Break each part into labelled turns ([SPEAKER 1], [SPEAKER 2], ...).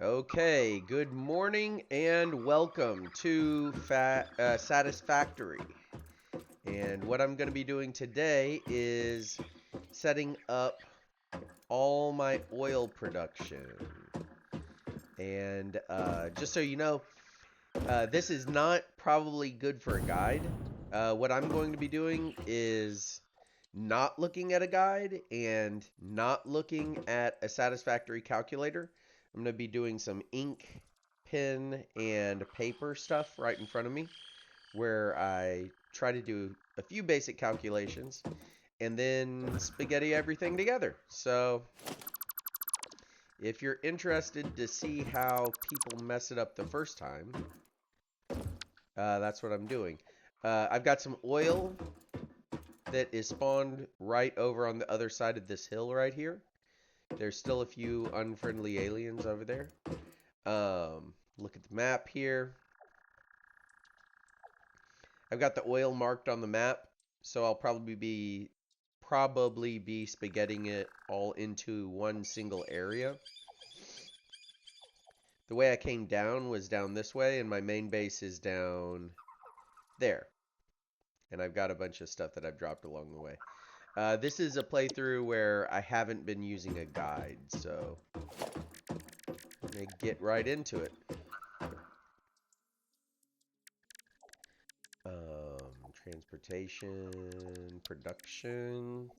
[SPEAKER 1] Okay, good morning and welcome to Satisfactory. And what I'm going to be doing today is setting up all my oil production. And just so you know, this is not probably good for a guide. What I'm going to be doing is not looking at a guide and not looking at a satisfactory calculator. I'm going to be doing some ink, pen, and paper stuff right in front of me where I try to do a few basic calculations and then spaghetti everything together. So if you're interested to see how people mess it up the first time, that's what I'm doing. I've got some oil that is spawned right over on the other side of this hill right here. There's still a few unfriendly aliens over there. Look at the map here. I've got the oil marked on the map, so I'll probably be spaghetting it all into one single area. The way I came down was down this way, and my main base is down there. And I've got a bunch of stuff that I've dropped along the way. This is a playthrough where I haven't been using a guide, so I'm going to get right into it. Transportation, production,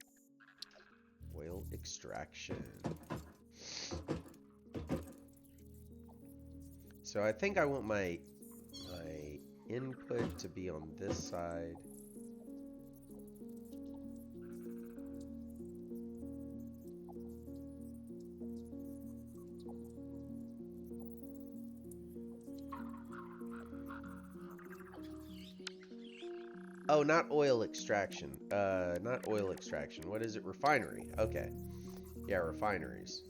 [SPEAKER 1] oil extraction. So I think I want my input to be on this side. Oh, not oil extraction. Not oil extraction. What is it? Refinery. Okay. Yeah, refineries.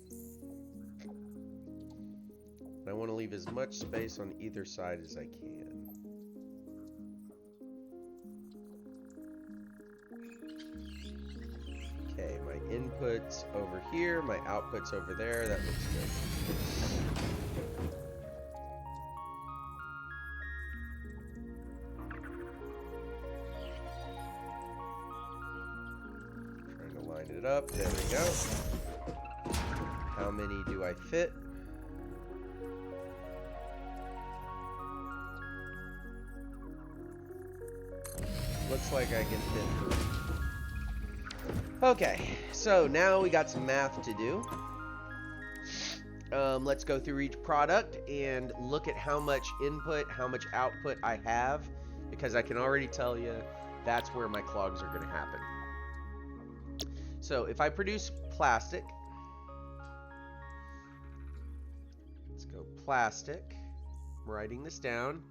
[SPEAKER 1] And I want to leave as much space on either side as I can. Okay, my input's over here, my output's over there. That looks good. Trying to line it up. There we go. How many do I fit? Looks like I can fit 3. Okay, so now we got some math to do. Let's go through each product and look at how much input, how much output I have, because I can already tell you that's where my clogs are going to happen. So if I produce plastic, let's go plastic. I'm writing this down.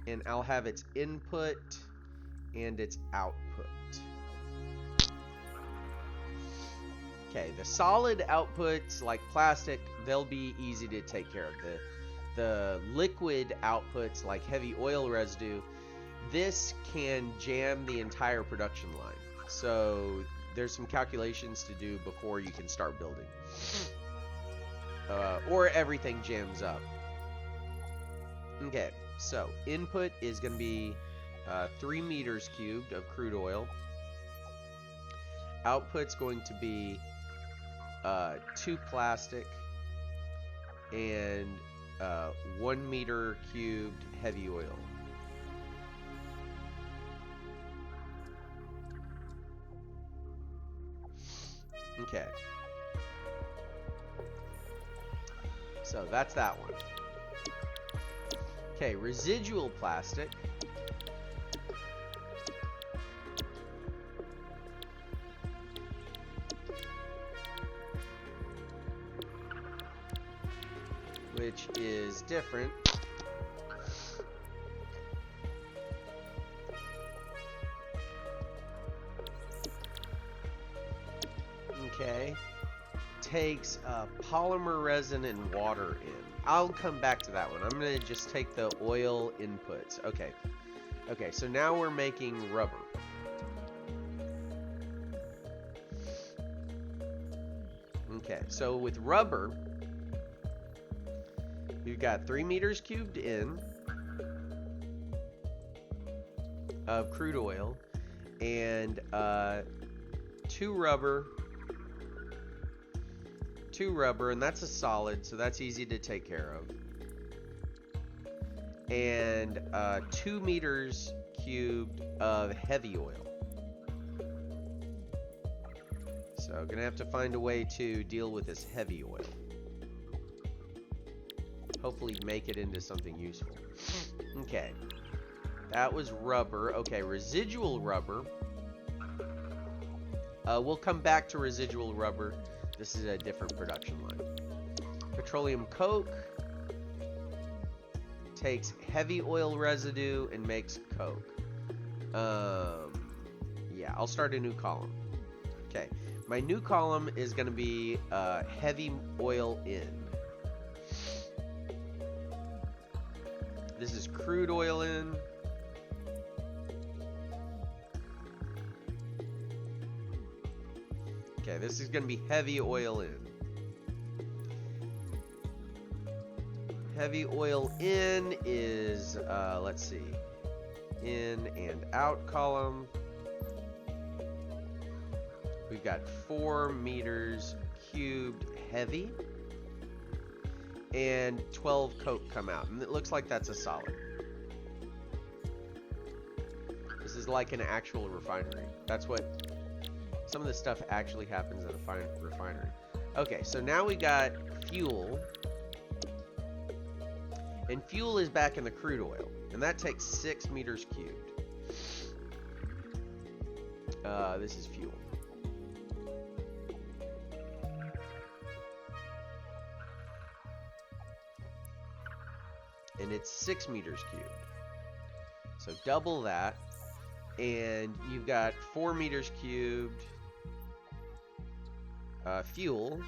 [SPEAKER 1] And I'll have its input and its output. Okay, the solid outputs like plastic, they'll be easy to take care of. The liquid outputs like heavy oil residue, this can jam the entire production line. So there's some calculations to do before you can start building. Or everything jams up. Okay, so input is going to be 3 meters cubed of crude oil. Output's going to be 2 plastic and 1 meter cubed heavy oil. Okay. So that's that one. Okay, residual plastic. Which is different. Okay. Takes polymer resin and water in. I'll come back to that one. I'm going to just take the oil inputs. Okay. Okay, so now we're making rubber. Okay, so with rubber, we've got 3 meters cubed in of crude oil and 2 rubber, and that's a solid, so that's easy to take care of. And 2 meters cubed of heavy oil. So gonna have to find a way to deal with this heavy oil. Hopefully make it into something useful. Okay. That was rubber. Okay, residual rubber. We'll come back to residual rubber. This is a different production line. Petroleum coke takes heavy oil residue and makes coke. Yeah, I'll start a new column. Okay, my new column is going to be heavy oil in. This is crude oil in. Okay, this is going to be heavy oil in. Heavy oil in is, let's see, in and out column. We've got 4 meters cubed heavy and 12 coke come out. And it looks like that's a solid. This is like an actual refinery. That's what some of this stuff actually happens at a refinery. Okay, so now we got fuel. And fuel is back in the crude oil. And that takes 6 meters cubed. This is fuel. And it's 6 meters cubed. So double that. And you've got 4 meters cubed fuel.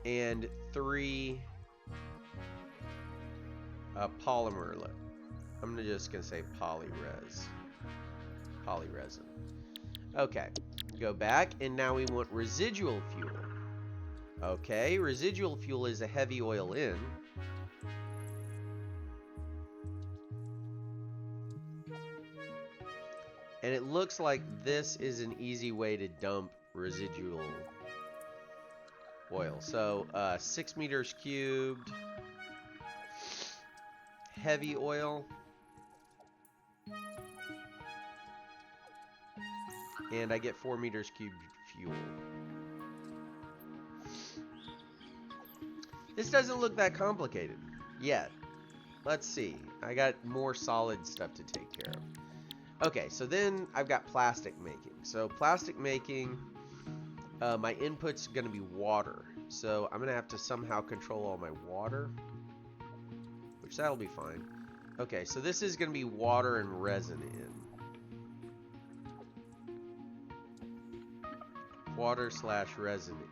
[SPEAKER 1] And 3 polymer. I'm just going to say polyresin. Okay. Go back. And now we want residual fuel. Okay. Residual fuel is a heavy oil in. And it looks like this is an easy way to dump residual oil. So 6 meters cubed heavy oil. And I get 4 meters cubed fuel. This doesn't look that complicated yet. Let's see. I got more solid stuff to take care of. Okay, so then I've got plastic making. So plastic making, my input's going to be water. So I'm going to have to somehow control all my water, which that'll be fine. Okay, so this is going to be water and resin in. Water/resin in.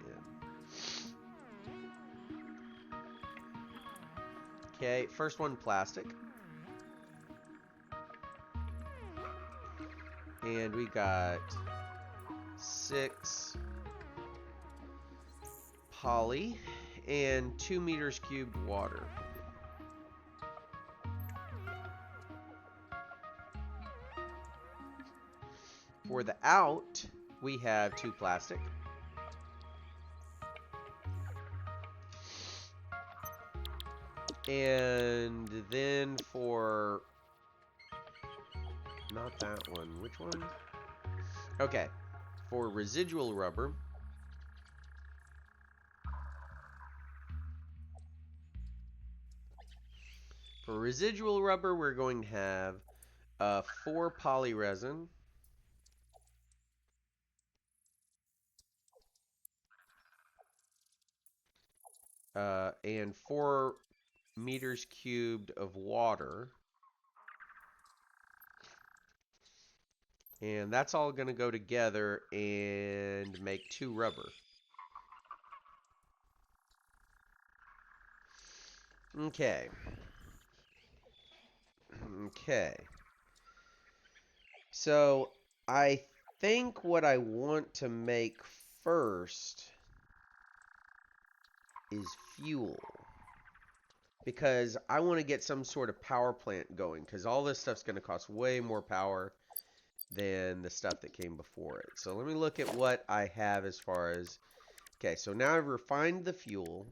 [SPEAKER 1] Okay, first one, plastic. And we got 6 poly and 2 meters cubed water. For the out, we have 2 plastic. And then for... not that one. Which one? Okay. For residual rubber. For residual rubber, we're going to have 4 poly resin. And 4 meters cubed of water. And that's all going to go together and make 2 rubber. Okay. Okay. So I think what I want to make first is fuel. Because I want to get some sort of power plant going. Because all this stuff's going to cost way more power than the stuff that came before it. So let me look at what I have as far as... Okay, so now I've refined the fuel.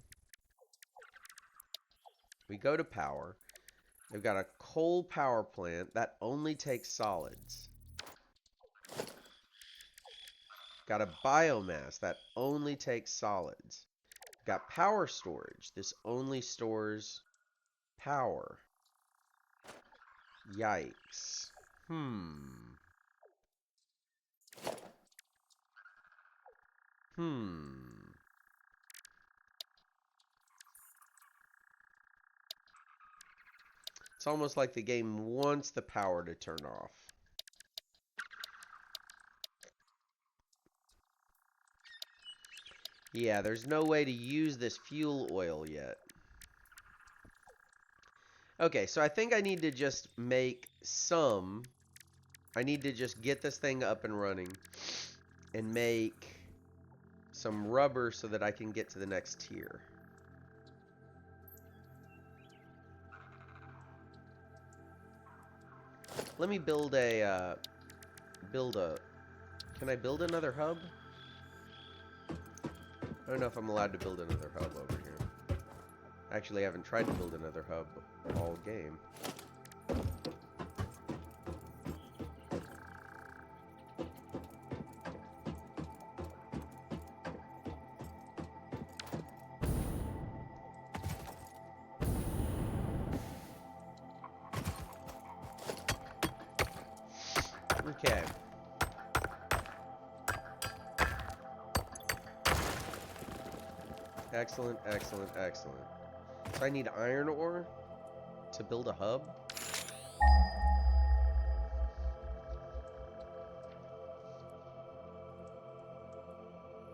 [SPEAKER 1] We go to power. They've got a coal power plant that only takes solids. Got a biomass that only takes solids. Got power storage. This only stores power. Yikes. It's almost like the game wants the power to turn off. Yeah, there's no way to use this fuel oil yet. Okay, so I think I need to just make some... I need to just get this thing up and running and make some rubber so that I can get to the next tier. Let me build a... Can I build another hub? I don't know if I'm allowed to build another hub over here. Actually, I haven't tried to build another hub all game. Okay. Excellent, excellent, excellent. So I need iron ore to build a hub.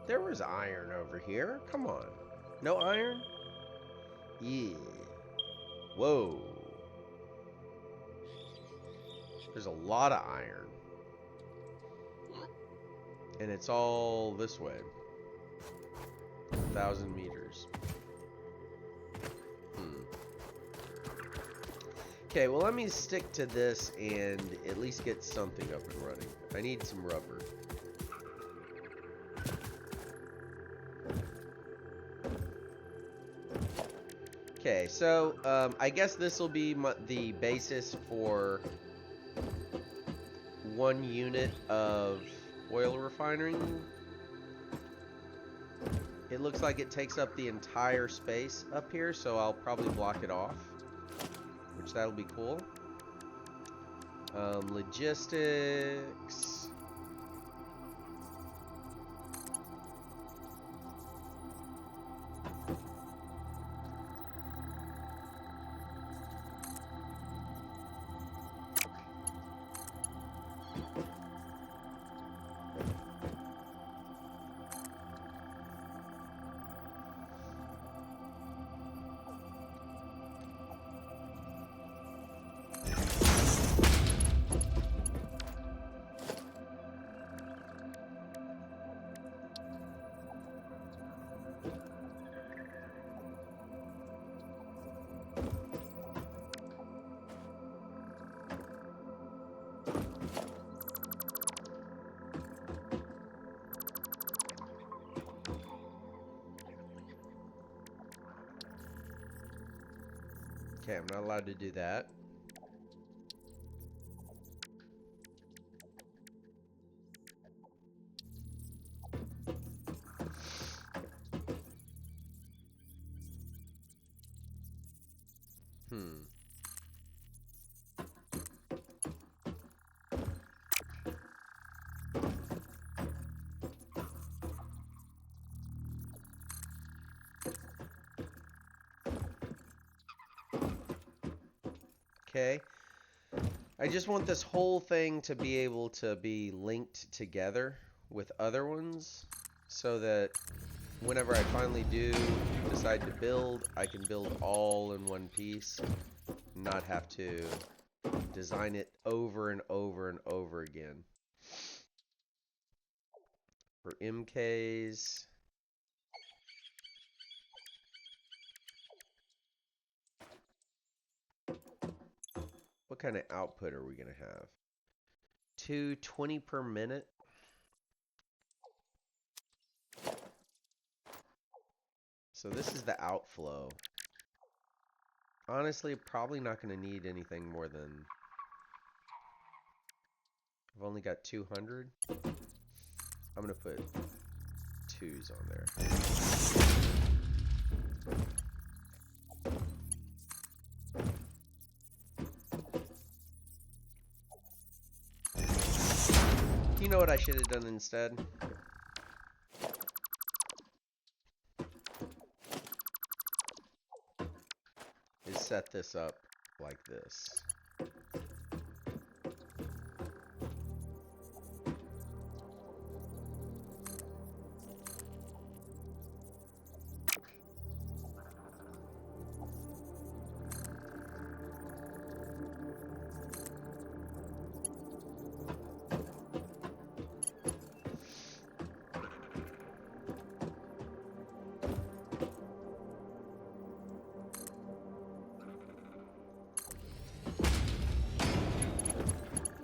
[SPEAKER 1] There was iron over here. Come on. No iron? Yeah. Whoa. There's a lot of iron. And it's all this way. 1,000 meters. Okay, well let me stick to this and at least get something up and running. I need some rubber. Okay, so I guess this will be the basis for 1 unit of oil refining. It looks like it takes up the entire space up here, so I'll probably block it off, which that'll be cool. Logistics. Okay, I'm not allowed to do that. Okay. I just want this whole thing to be able to be linked together with other ones so that whenever I finally do decide to build, I can build all in one piece, not have to design it over and over and over again. for MKs. What kind of output are we going to have? 220 per minute. So this is the outflow. Honestly, probably not going to need anything more than... I've only got 200. I'm going to put 2s on there. You know what I should have done instead? Is set this up like this.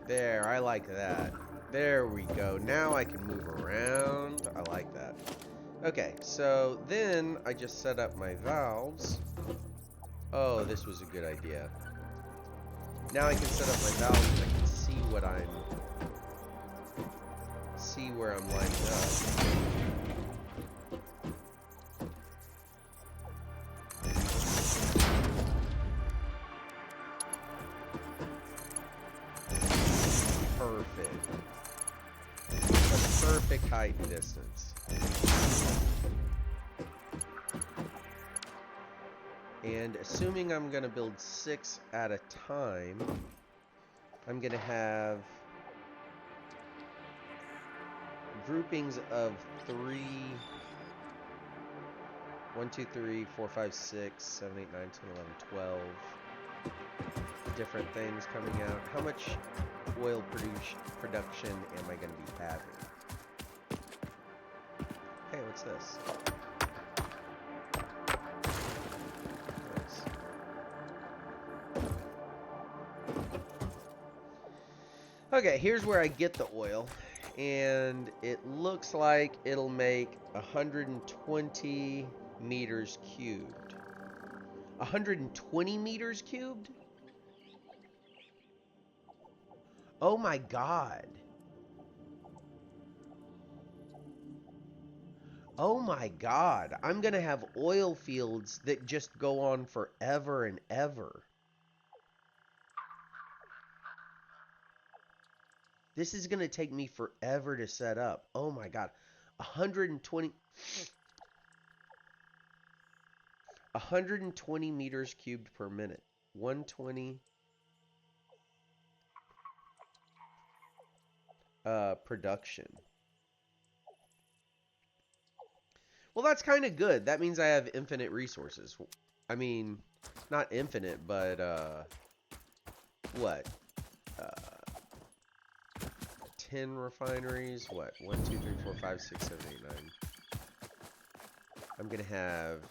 [SPEAKER 1] There, I like that. There we go. Now I can move around. I like that. Okay, so then I just set up my valves. Oh, this was a good idea. Now I can set up my valves and I can see what see where I'm lining up. Perfect. A perfect height and distance. And assuming I'm going to build 6 at a time, I'm going to have groupings of 3, 1, 2, 3, 4, 5, 6, 7, 8, 9, 10, 11, 12 different things coming out. How much oil production am I going to be having? Hey, what's this? Nice. Okay, here's where I get the oil. And it looks like it'll make 120 meters cubed. 120 meters cubed? Oh my god. Oh my god. I'm gonna have oil fields that just go on forever and ever. This is gonna take me forever to set up. Oh my god. 120 meters cubed per minute. 120 production. Well, that's kind of good. That means I have infinite resources. I mean, not infinite, but what? 10 refineries. What? 1, 2, 3, 4, 5, 6, 7, 8, 9. I'm gonna have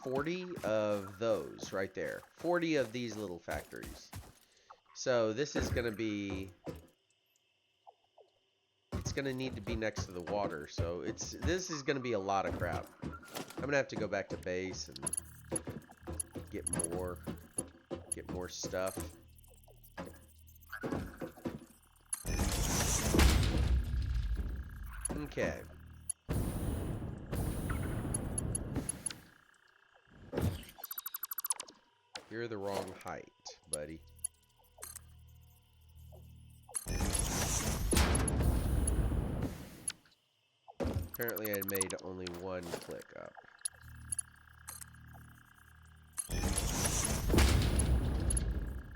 [SPEAKER 1] 40 of those right there. 40 of these little factories. So this is gonna be... It's gonna need to be next to the water, so this is gonna be a lot of crap. I'm gonna have to go back to base and get more stuff. Okay. You're the wrong height, buddy. Apparently I made only one click up.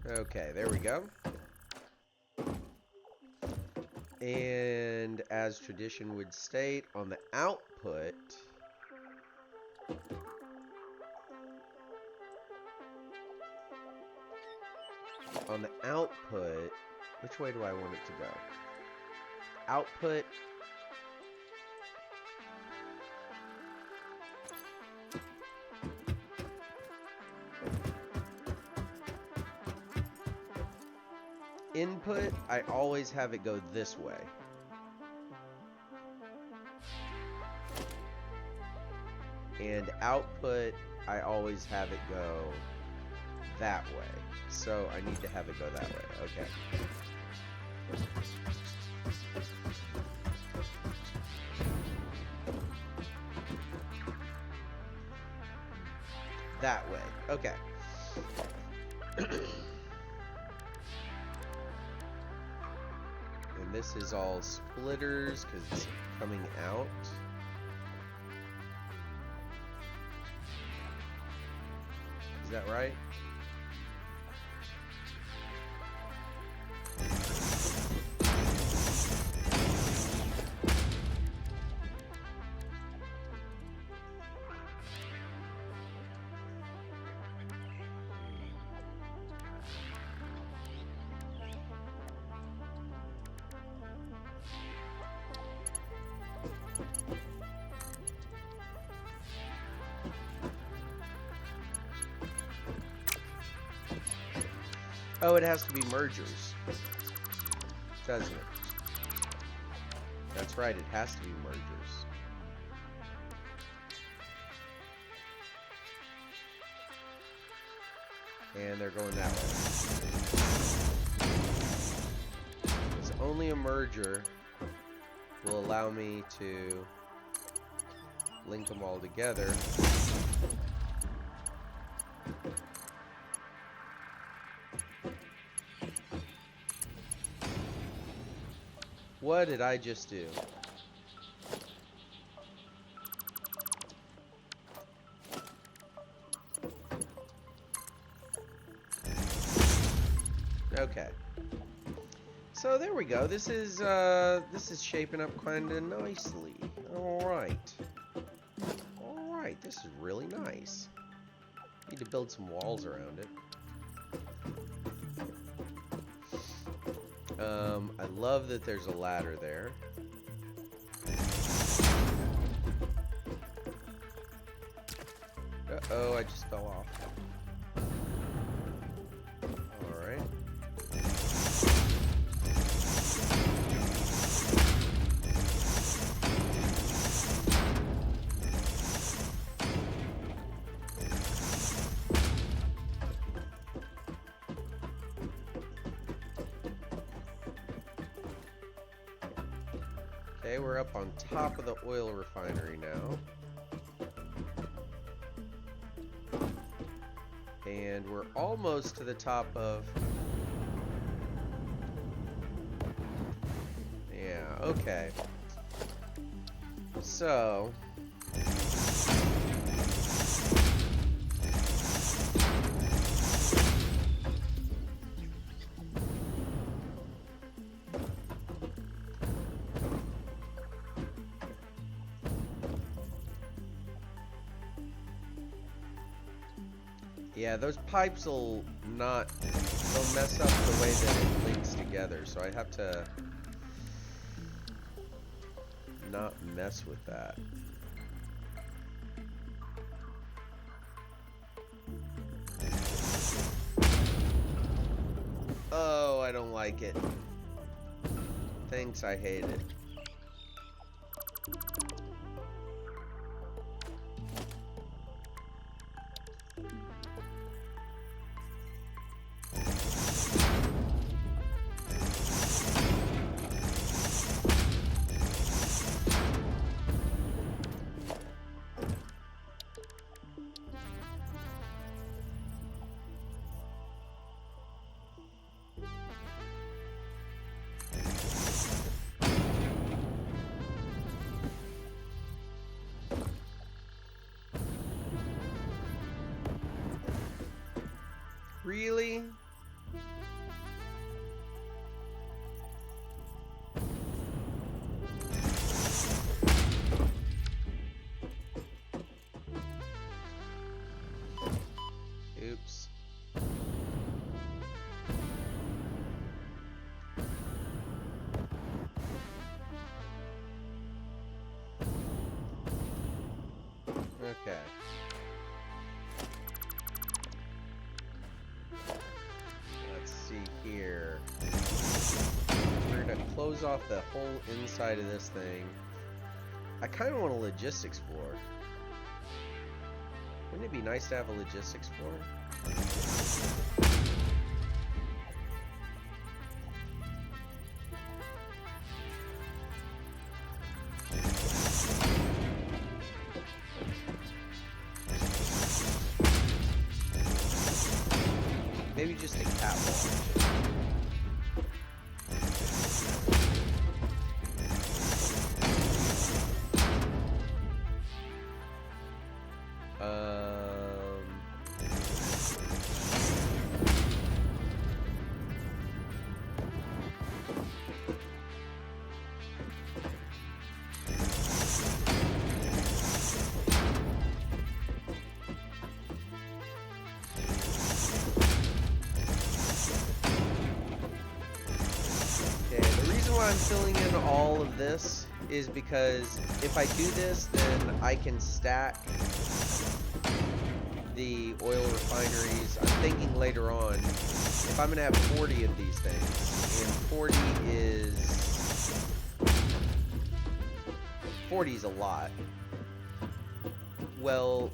[SPEAKER 1] Okay, there we go. And as tradition would state, on the output, which way do I want it to go? output. Input, I always have it go this way. And output, I always have it go that way. So I need to have it go that way. Okay. That way. Okay. And this is all splitters because it's coming out. Is that right? Oh, it has to be mergers, doesn't it? That's right, it has to be mergers. And they're going that way. Because only a merger will allow me to link them all together. What did I just do? Okay. So there we go. This is shaping up kind of nicely. All right. All right. This is really nice. Need to build some walls around it. I love that there's a ladder there. Uh-oh, I just fell off. Alright. Okay, we're up on top of the oil refinery now. And we're almost to the top of... Yeah, okay. So... yeah, those pipes will not, they'll mess up the way that it links together, so I have to not mess with that. Oh, I don't like it. Thanks, I hate it. Really? Oops. Okay. Let's see here. We're gonna close off the whole inside of this thing. I kind of want a logistics floor. Wouldn't it be nice to have a logistics floor? Maybe just a catwalk. I'm filling in all of this is because if I do this, then I can stack the oil refineries. I'm thinking later on, if I'm going to have 40 of these things, and 40 is a lot. Well,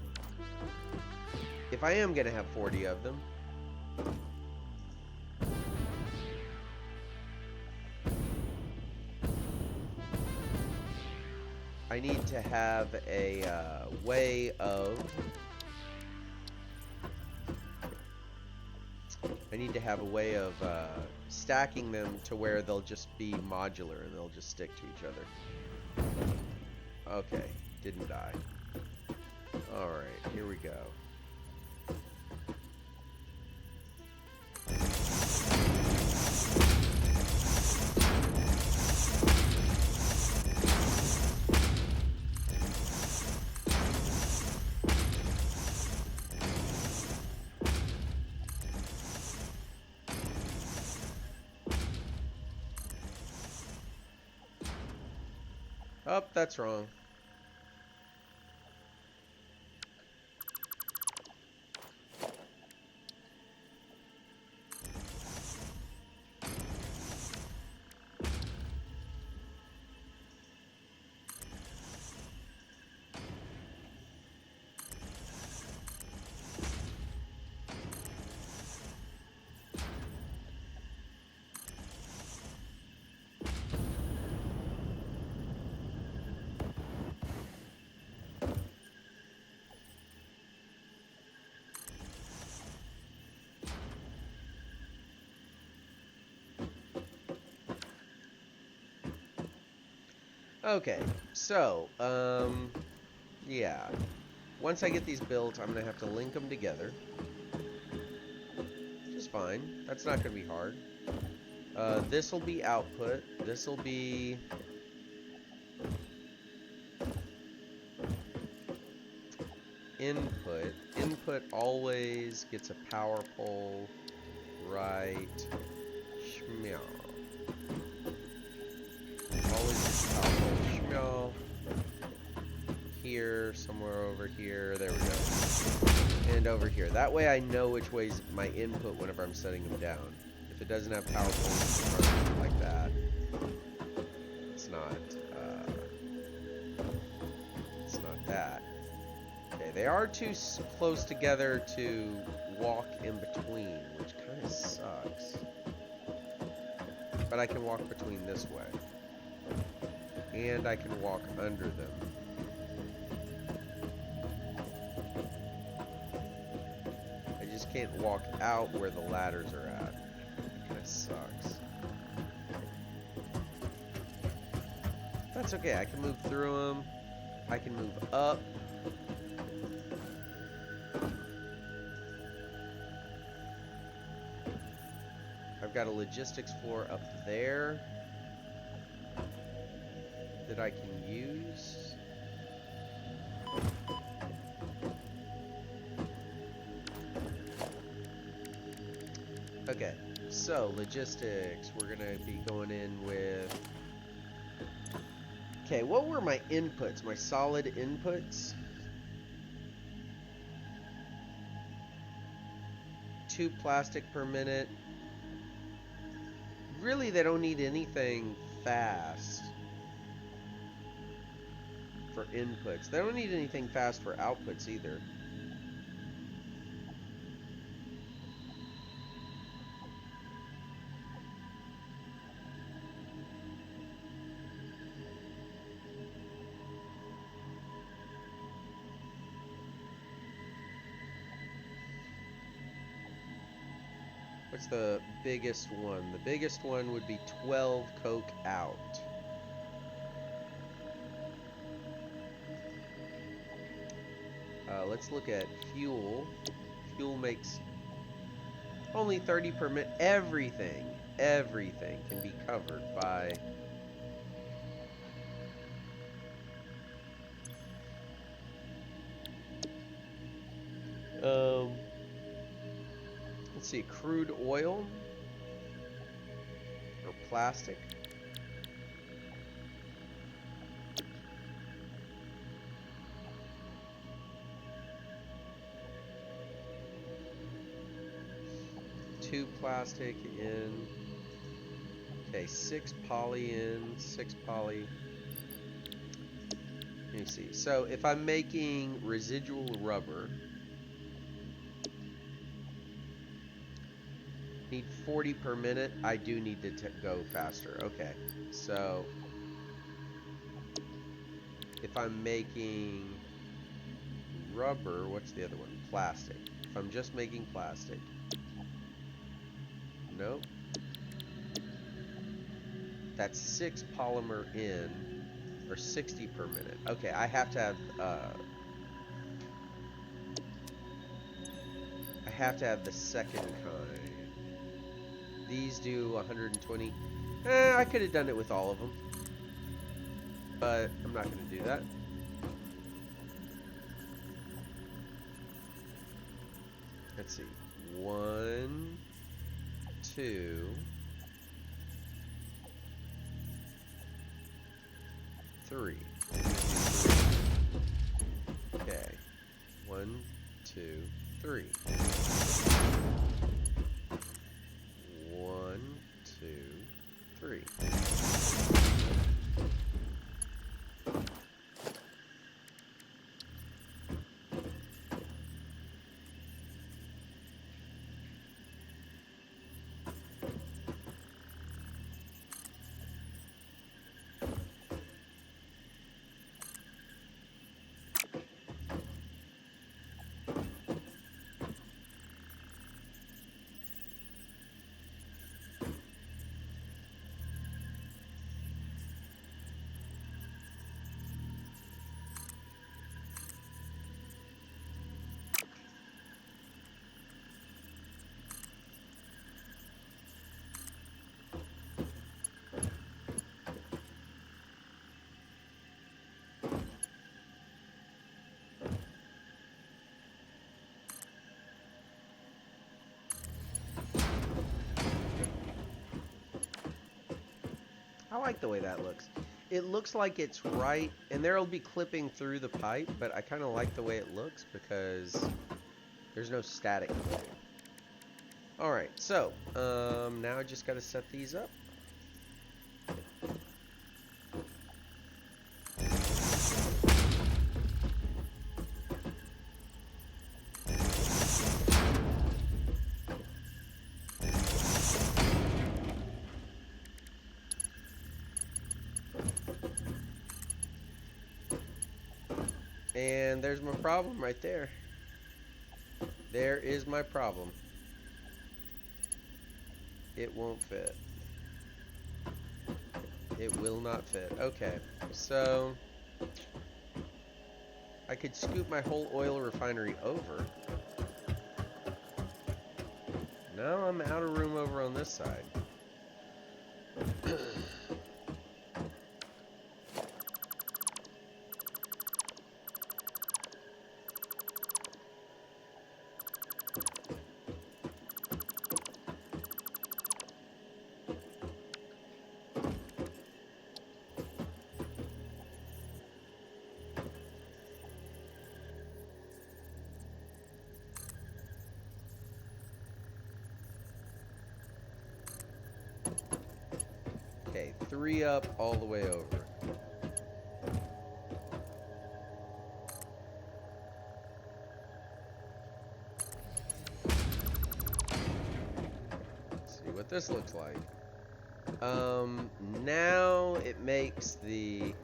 [SPEAKER 1] if I am going to have 40 of them, I need to have a way of stacking them to where they'll just be modular and they'll just stick to each other. Okay, didn't die. Alright, here we go. Oh, that's wrong. Okay, so, yeah. Once I get these built, I'm gonna have to link them together. Which is fine. That's not gonna be hard. This will be output. This will be... input. Input always gets a power pole. Right. Schmeow. Always gets a power pole. Schmeow. Here, somewhere over here. There we go. And over here. That way I know which way's my input whenever I'm setting them down. If it doesn't have power poles like that, it's not that. Okay, they are too close together to walk in between, which kind of sucks. But I can walk between this way. And I can walk under them. I just can't walk out where the ladders are at. It kind of sucks. That's okay, I can move through them. I can move up. I've got a logistics floor up there that I can use. Okay, so logistics, we're gonna be going in with... Okay, what were my inputs, my solid inputs? 2 plastic per minute. Really, they don't need anything fast for inputs. They don't need anything fast for outputs either. What's the biggest one? The biggest one would be 12 coke out. Let's look at fuel. Fuel makes only 30 per minute. Everything can be covered by let's see, crude oil or plastic. Two plastic in. Okay, 6 poly in, 6 poly. Let me see. So if I'm making residual rubber, need 40 per minute. I do need to go faster. Okay, so if I'm making rubber, what's the other one? Plastic. If I'm just making plastic, nope. That's 6 polymer in, or 60 per minute. Okay, I have to have the second kind. These do 120. I could have done it with all of them, but I'm not going to do that. Let's see. 1, 2, 3. Okay. 1, 2, 3. 1, 2, 3. I like the way that looks. It looks like it's right, and there'll be clipping through the pipe, but I kind of like the way it looks because there's no static clipping. Alright, so, now I just got to set these up. And there's my problem right there. There is my problem. It won't fit. It will not fit. Okay, so I could scoop my whole oil refinery over. Now I'm out of room over on this side. 3 up all the way over. Let's see what this looks like. Now it makes the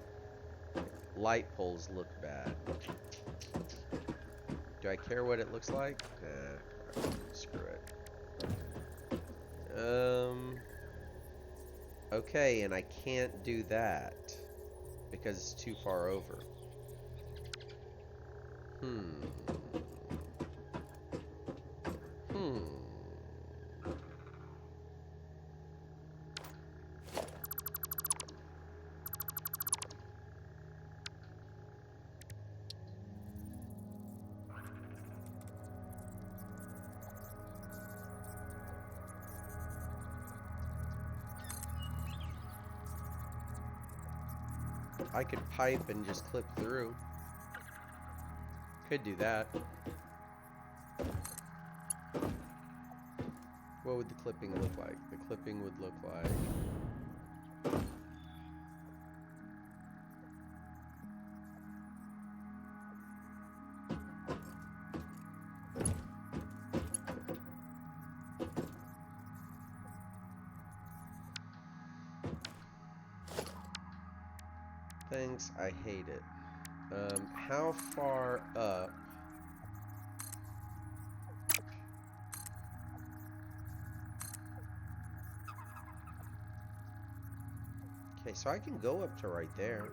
[SPEAKER 1] light poles look bad. Do I care what it looks like? Nah, screw it. Okay, and I can't do that because it's too far over. I could pipe and just clip through. Could do that. What would the clipping look like? The clipping would look like... Thanks, I hate it. How far up? Okay, so I can go up to right there.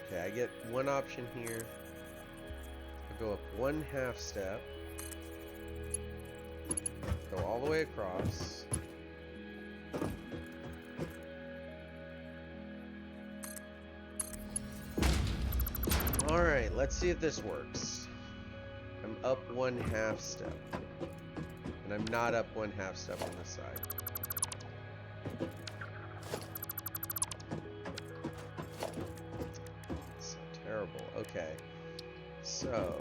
[SPEAKER 1] Okay, I get one option here. Go up 1/2 step, go all the way across, alright, let's see if this works. I'm up 1/2 step, and I'm not up 1/2 step on this side. It's so terrible. Okay. So...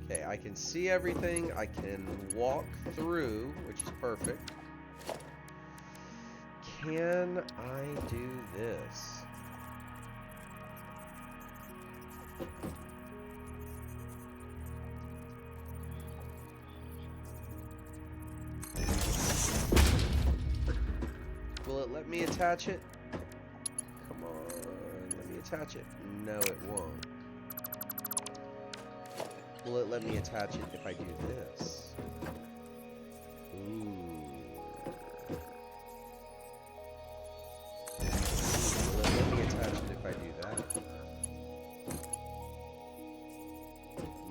[SPEAKER 1] Okay, I can see everything. I can walk through, which is perfect. Can I do this? Will it let me attach it? Come on, let me attach it. No, it won't. Will it let me attach it if I do this? Ooh. Will it let me attach it if I do that?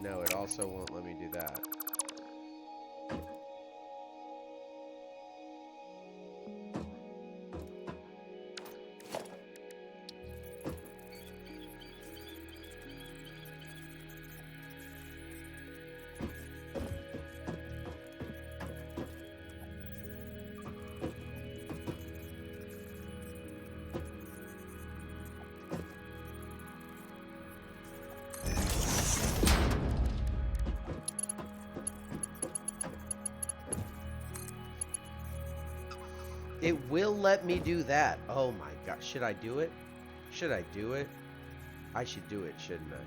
[SPEAKER 1] No, it also won't let me do that. It will let me do that. Oh my god. Should I do it? Should I do it? I should do it, shouldn't I?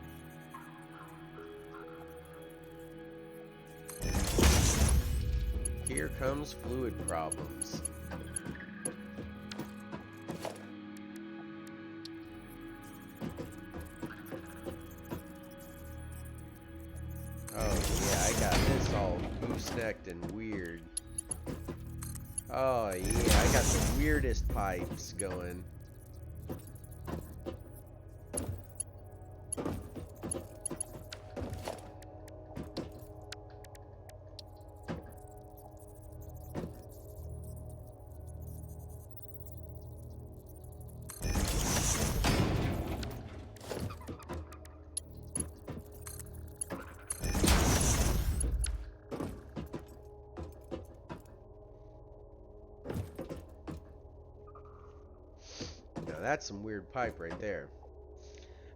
[SPEAKER 1] Here comes fluid problems. Oh yeah, I got this all goosenecked and weird. Oh yeah, I got the weirdest pipes going. Now that's some weird pipe right there.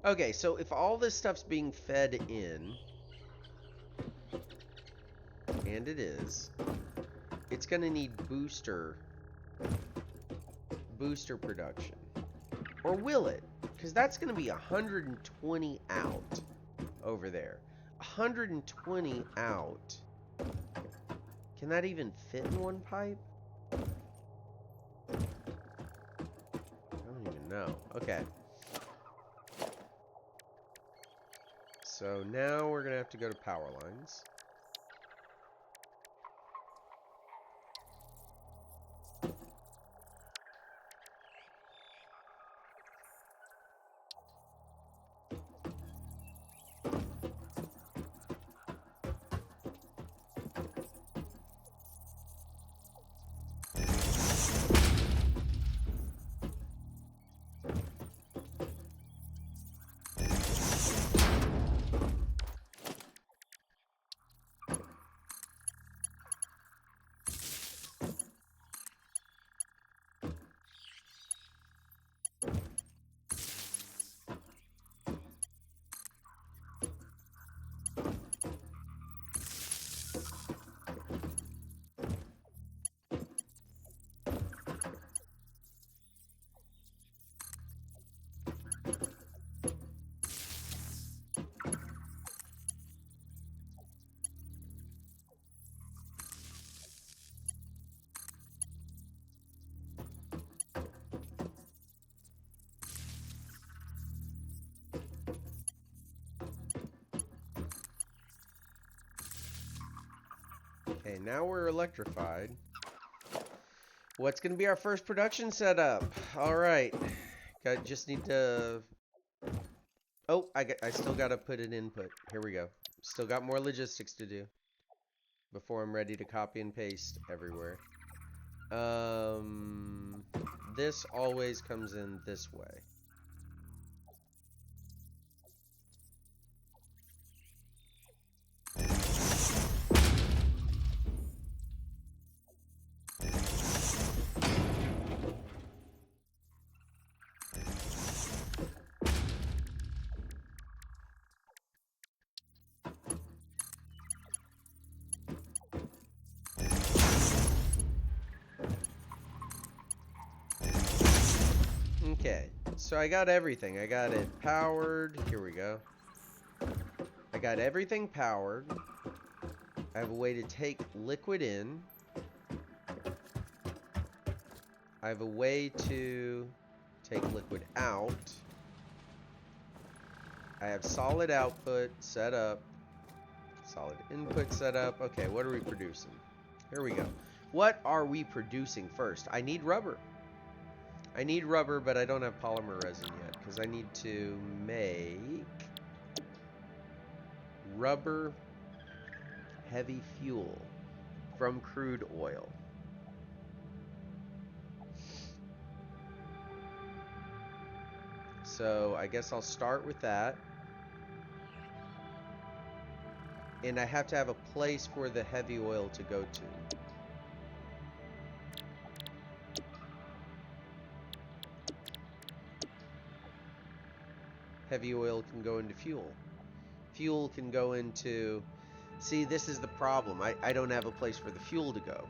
[SPEAKER 1] Okay, so if all this stuff's being fed in, and it is, it's going to need booster production. Or will it? Because that's going to be 120 out over there. 120 out. Can that even fit in one pipe? I don't even know. Okay. So now we're going to have to go to power lines. Okay, now we're electrified. What's going to be our first production setup? All right. Just need to... Oh, I still got to put an input. Here we go. Still got more logistics to do before I'm ready to copy and paste everywhere. This always comes in this way. Okay, so I got everything. I got it powered. Here we go. I got everything powered. I have a way to take liquid in. I have a way to take liquid out. I have solid output set up. Solid input set up. Okay, what are we producing? Here we go. What are we producing first? I need rubber. I need rubber, but I don't have polymer resin yet because I need to make rubber heavy fuel from crude oil. So I guess I'll start with that. And I have to have a place for the heavy oil to go to. Heavy oil can go into fuel. Fuel can go into... See, this is the problem. I don't have a place for the fuel to go.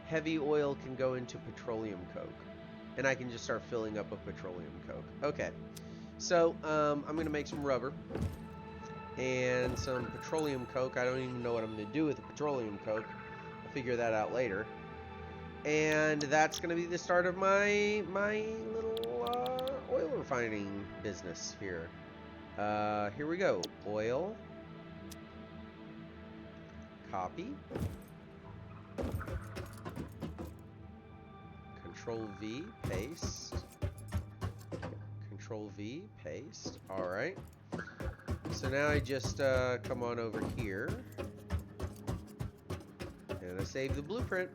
[SPEAKER 1] Heavy oil can go into petroleum coke. And I can just start filling up with petroleum coke. Okay. So, I'm going to make some rubber. And some petroleum coke. I don't even know what I'm going to do with the petroleum coke. I'll figure that out later. And that's going to be the start of my little oil refining business here. Here we go. Oil. Copy. Control V, paste. Control V, paste. Alright. So now I just come on over here. And I save the blueprint.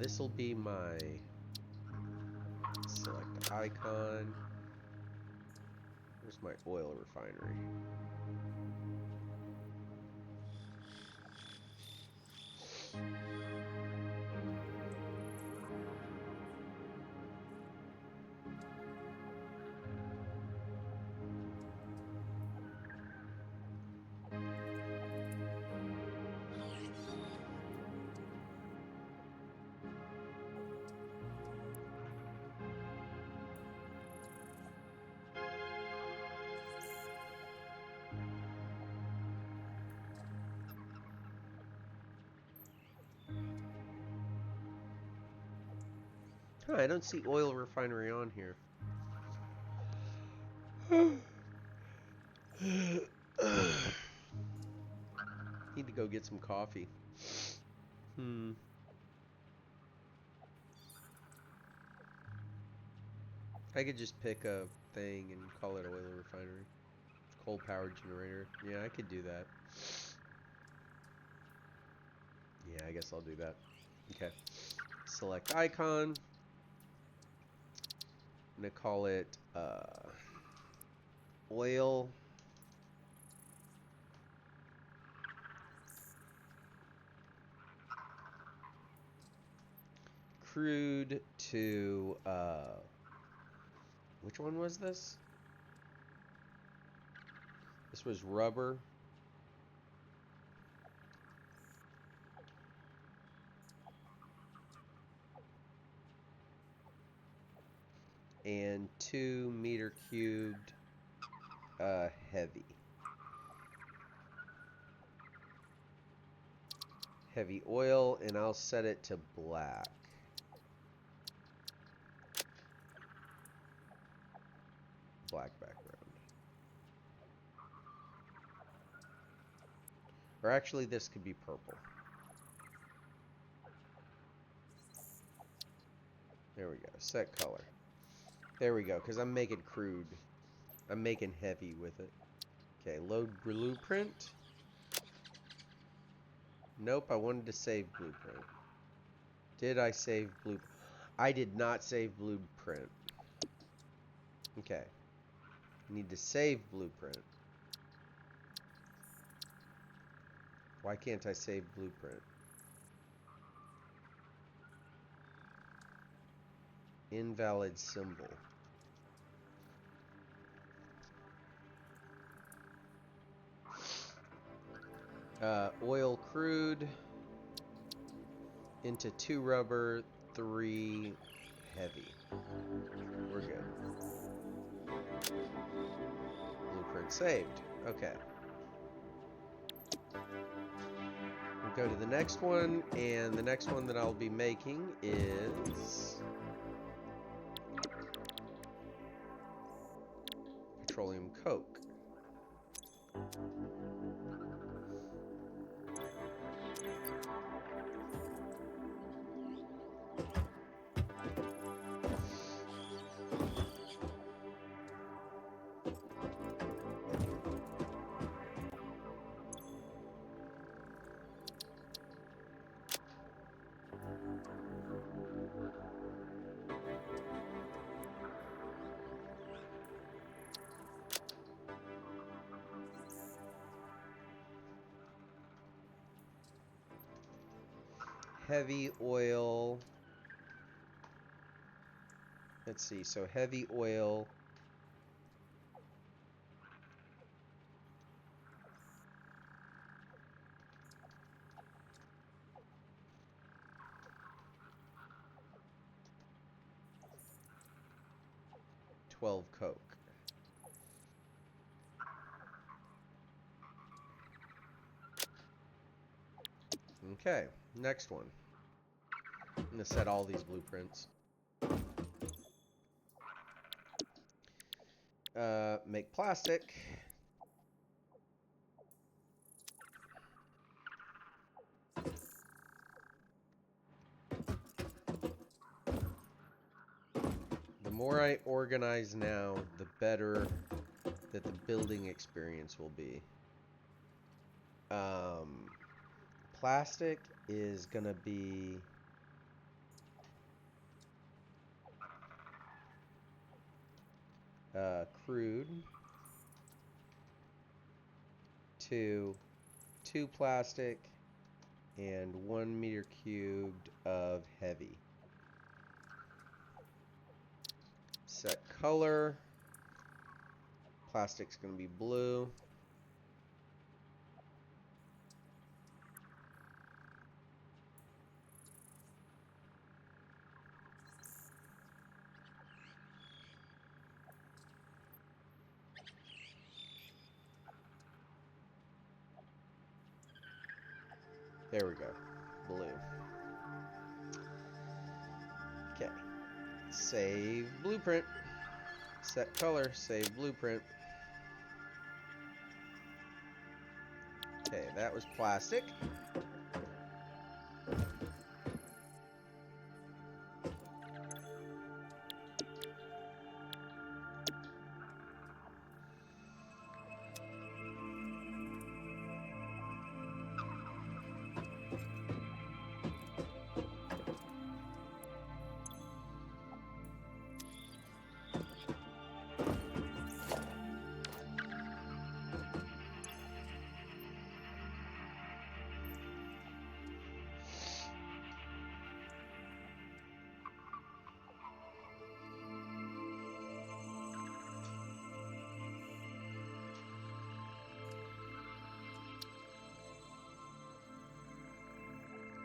[SPEAKER 1] This will be my select icon. Where's my oil refinery? Huh, I don't see oil refinery on here. Need to go get some coffee. I could just pick a thing and call it oil refinery. Coal powered generator. Yeah, I could do that. Yeah, I guess I'll do that. Okay. Select icon. I'm gonna call it oil crude to which one was this? This was rubber. And 2 meter cubed heavy. Heavy oil, and I'll set it to black. Black background. Or actually, this could be purple. There we go. Set color. There we go, because I'm making crude. I'm making heavy with it. Okay, load blueprint. Nope, I wanted to save blueprint. Did I save blueprint? I did not save blueprint. Okay. Need to save blueprint. Why can't I save blueprint? Invalid symbol. Oil crude into 2 rubber, 3 heavy. We're good. Blueprint saved. Okay. We'll go to the next one, and the next one that I'll be making is petroleum coke. Heavy oil. Let's see. So heavy oil. $12 coke. Okay, next one. I'm gonna set all these blueprints. Make plastic. The more I organize now, the better that the building experience will be. Plastic is gonna be crude. to 2 plastic and 1 meter cubed of heavy. Set color. Plastic's going to be blue. There we go. Blue. Okay. Save blueprint. Set color. Save blueprint. Okay, that was plastic.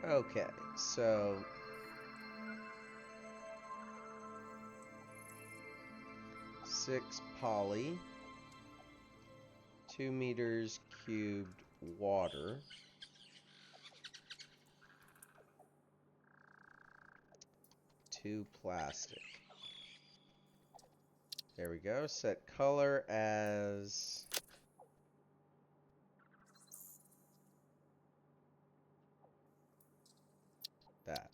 [SPEAKER 1] Okay, so 6 poly, 2 meters cubed water, 2 plastic. There we go. Set color as that.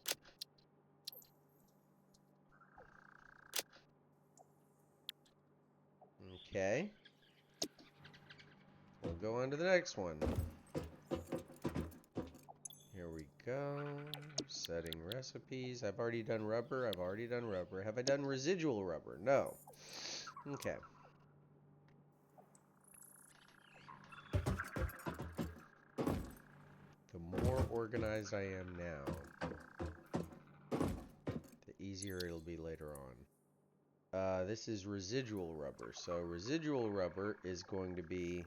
[SPEAKER 1] Okay. We'll go on to the next one. Here we go. Setting recipes. I've already done rubber. Have I done residual rubber? No. Okay. The more organized I am now, the easier it'll be later on. This is residual rubber. So residual rubber is going to be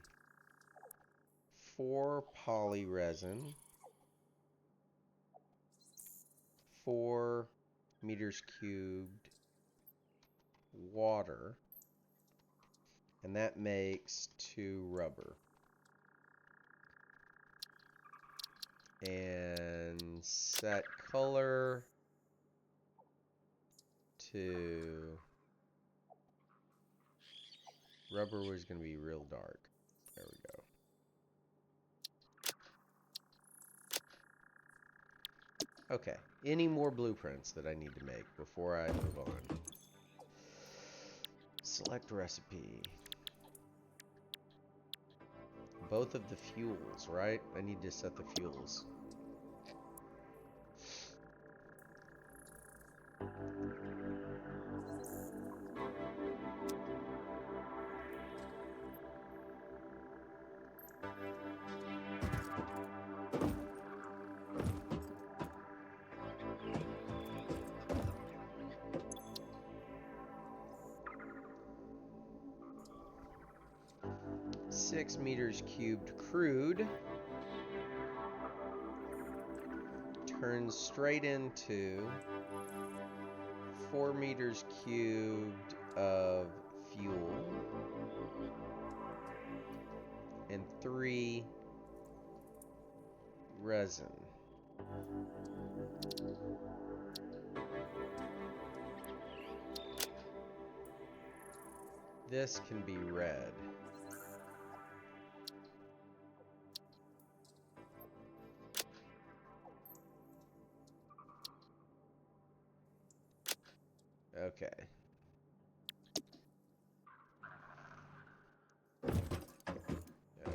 [SPEAKER 1] 4 poly resin, 4 meters cubed water, and that makes 2 rubber. And set color to rubber was going to be real dark. There we go. Okay, any more blueprints that I need to make before I move on? Select recipe. Both of the fuels, right? I need to set the fuels. Six meters cubed crude turns straight into 4 meters cubed of fuel and 3 resin. This can be red. Okay. I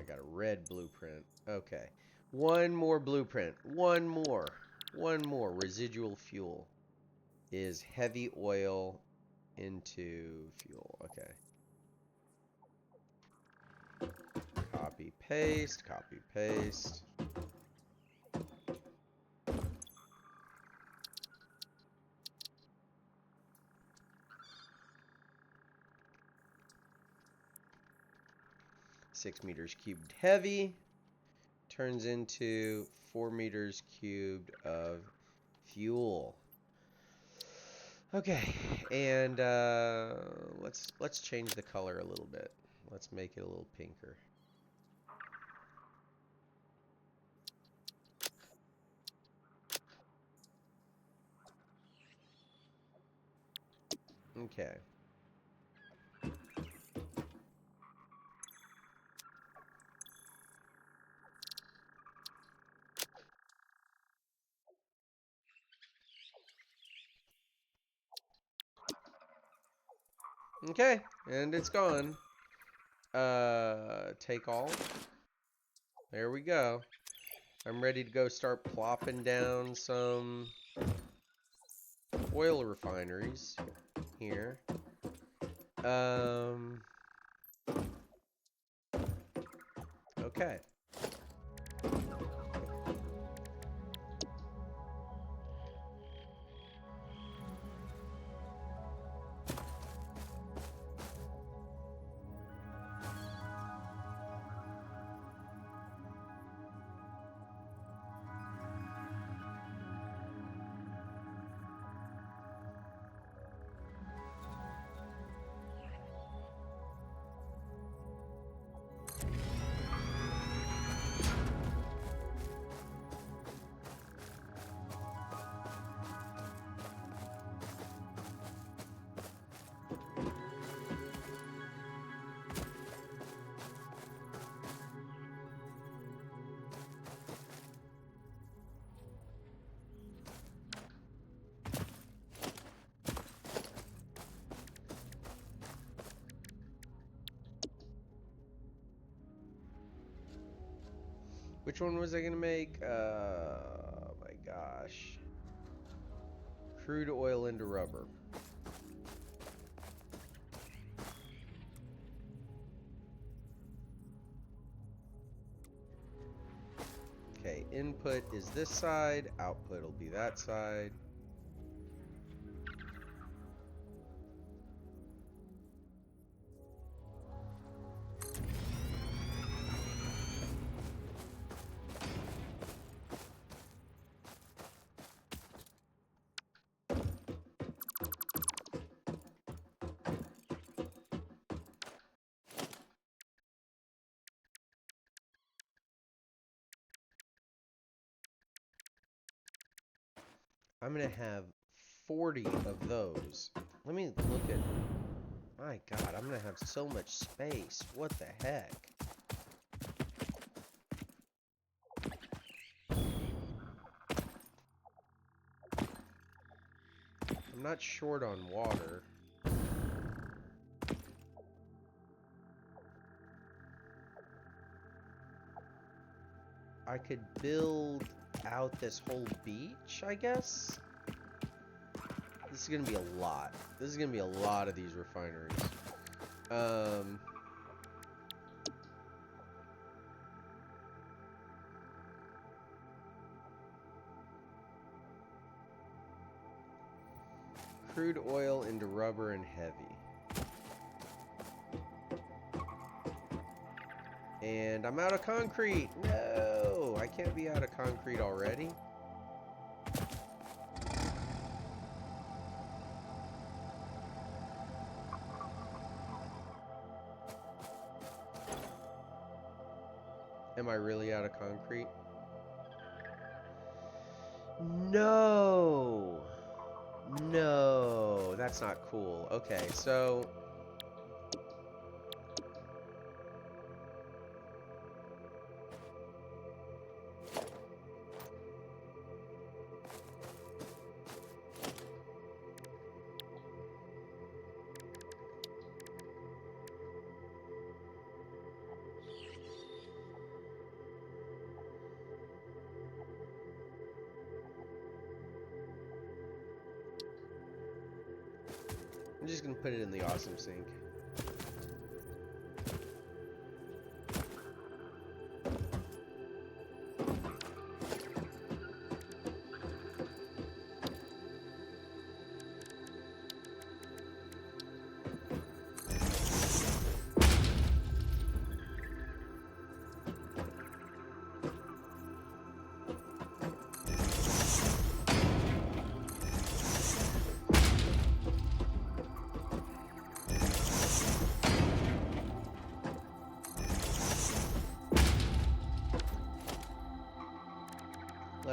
[SPEAKER 1] got a red blueprint. Okay. One more blueprint. One more. Residual fuel is heavy oil into fuel. Okay. Copy, paste, copy, paste. Six meters cubed heavy turns into 4 meters cubed of fuel. Okay, and let's change the color a little bit. Let's make it a little pinker. Okay. Okay, and it's gone. Take all. There we go. I'm ready to go start plopping down some oil refineries here. Okay. Which one was I gonna make? My gosh. Crude oil into rubber. Okay, input is this side, output will be that side. I'm gonna have 40 of those. Let me look at... My God, I'm gonna have so much space. What the heck? I'm not short on water. I could build out this whole beach, I guess? This is gonna be a lot. This is gonna be a lot of these refineries. Crude oil into rubber and heavy. And I'm out of concrete. No, I can't be out of concrete already. Am I really out of concrete? No. No, that's not cool. Okay, so... I'm just gonna put it in the awesome sink.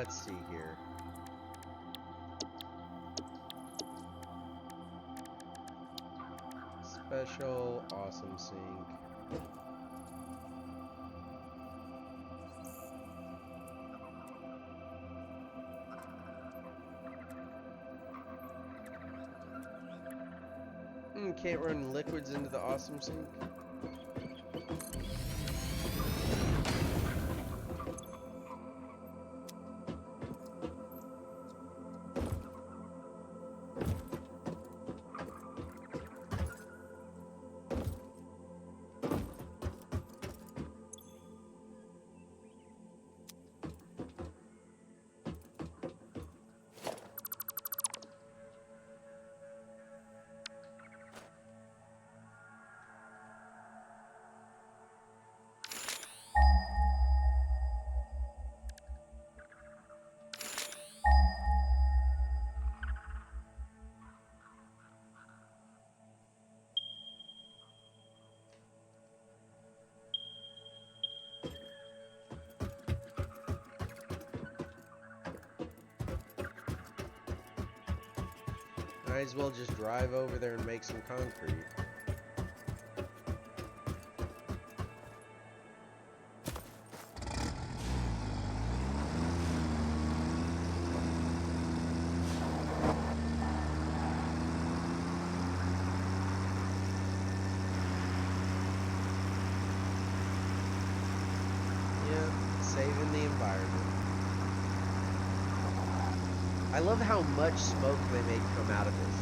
[SPEAKER 1] let's see here. Special awesome sink. Can't run liquids into the awesome sink. Might as well just drive over there and make some concrete. Yeah, saving the environment. I love how much smoke they make come out of this.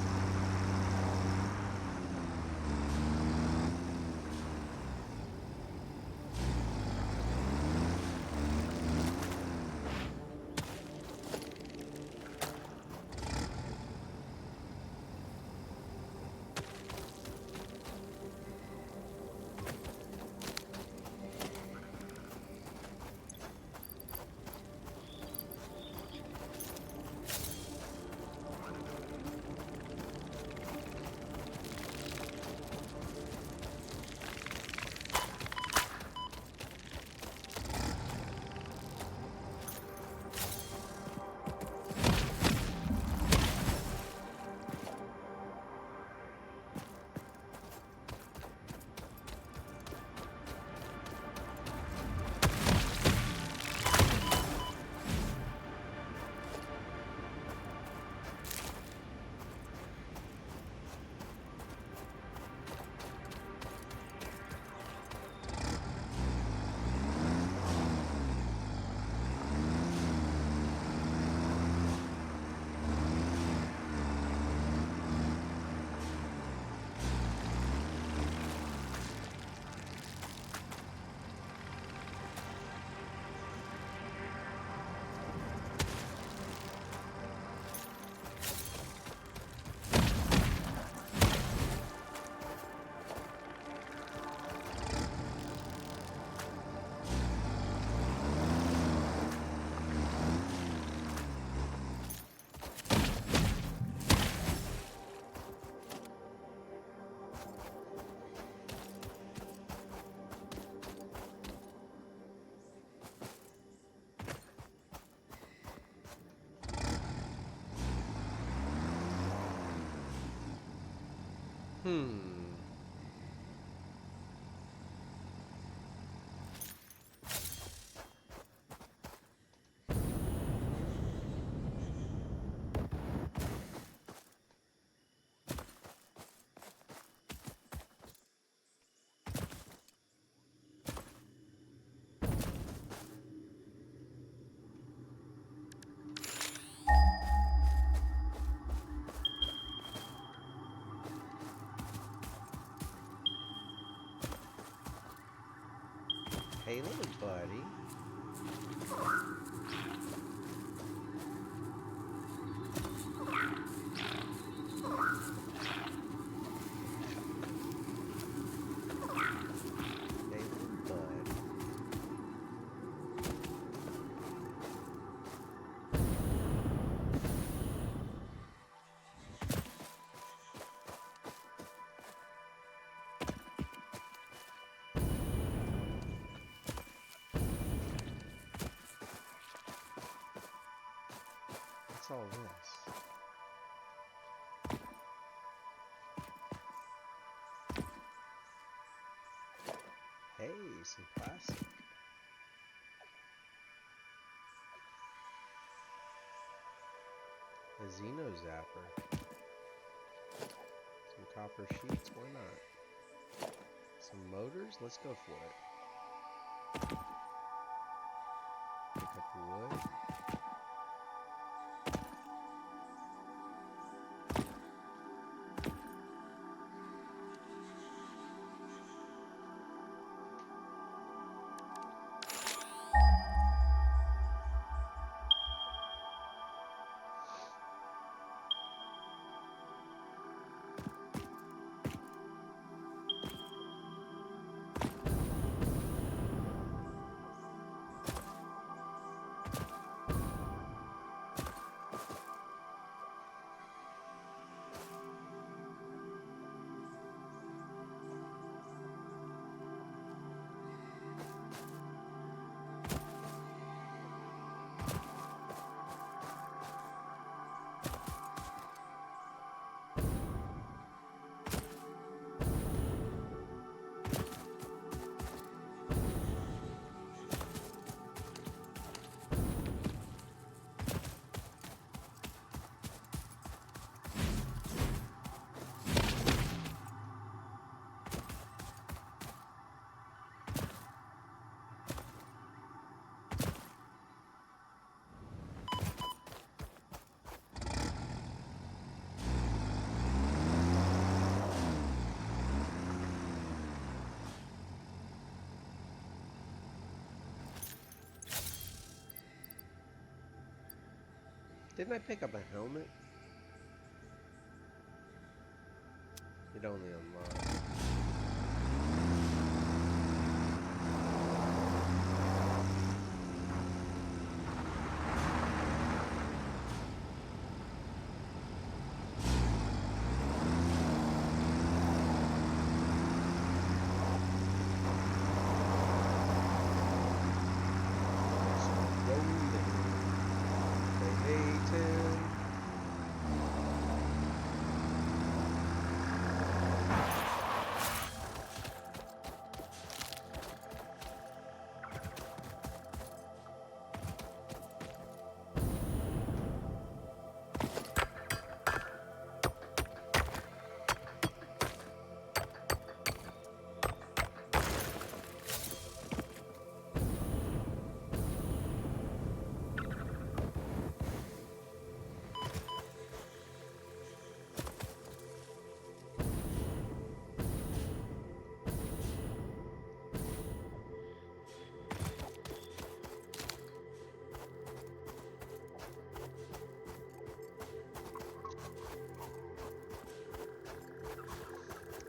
[SPEAKER 1] Hey, little buddy. Hey, little bud. all this? Hey, some plastic. A Xeno Zapper. Some copper sheets, why not? Some motors, let's go for it. Pick up wood. Didn't I pick up a helmet? It only unlocked.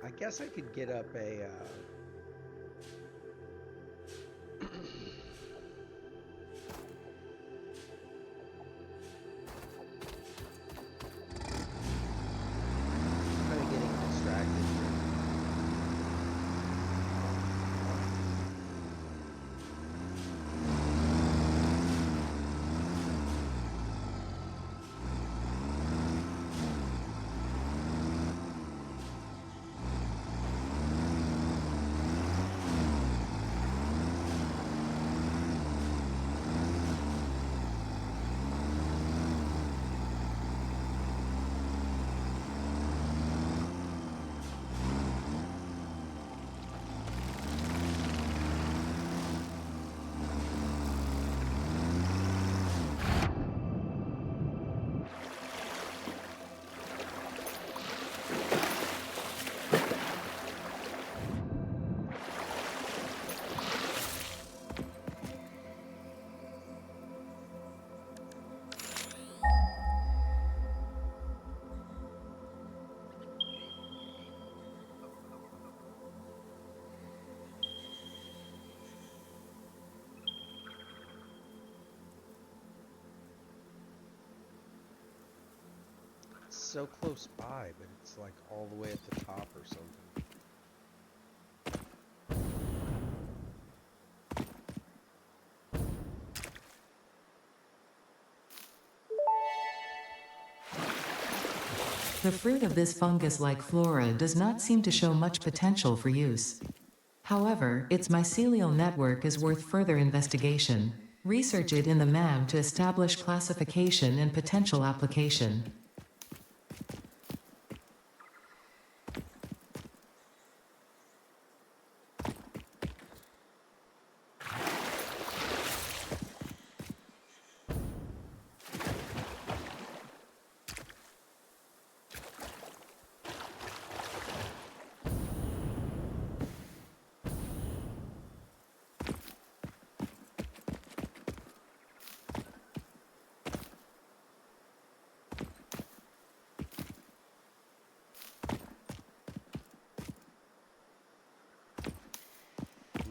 [SPEAKER 1] I guess I could get up a kind of getting distracted here. So close by, but it's like all the way at the top or something.
[SPEAKER 2] The fruit of this fungus-like flora does not seem to show much potential for use. However, its mycelial network is worth further investigation. Research it in the MAM to establish classification and potential application.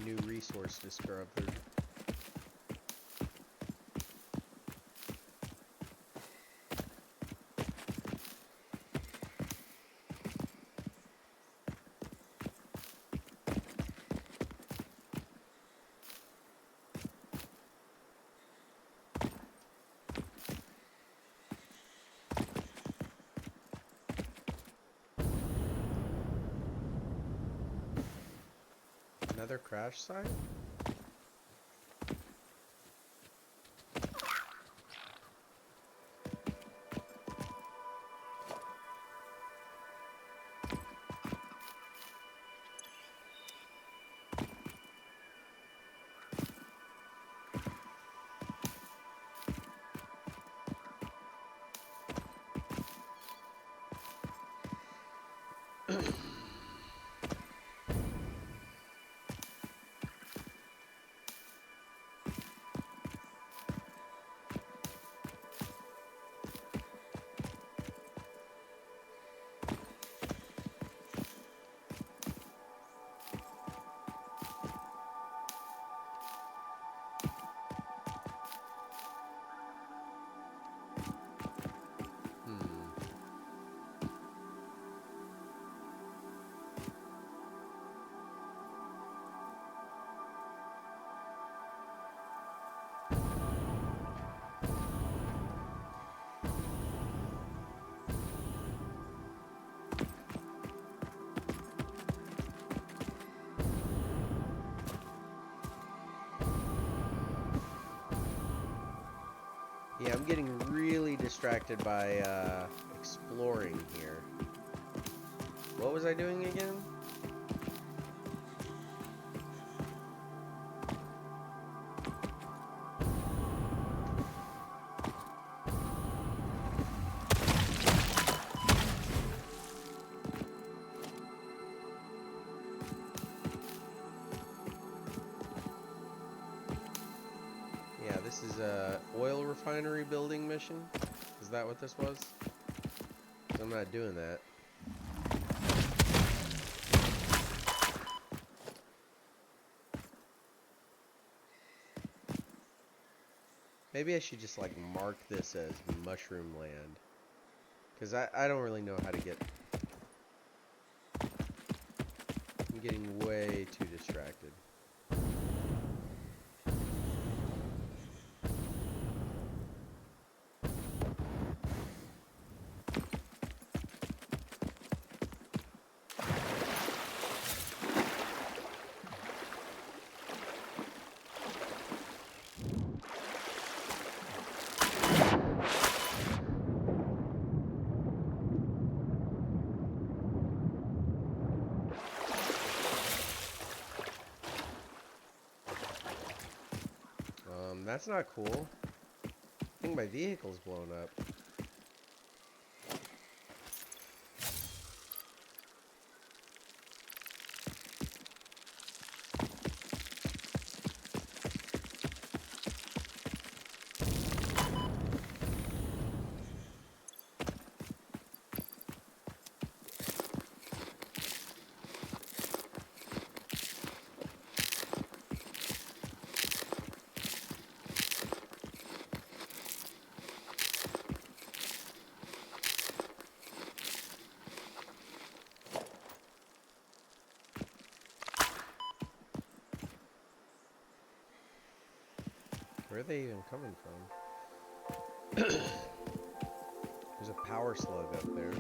[SPEAKER 1] New resource discovered. Another crash site? Yeah, I'm getting really distracted by exploring here. What was I doing again? Yeah, this is a oil refinery building mission. Is that what this was? 'Cause I'm not doing that. Maybe I should just like mark this as mushroom land. Because I don't really know how to get... I'm getting way too distracted. That's not cool. I think my vehicle's blown up. Where are they even coming from? There's a power slug up there.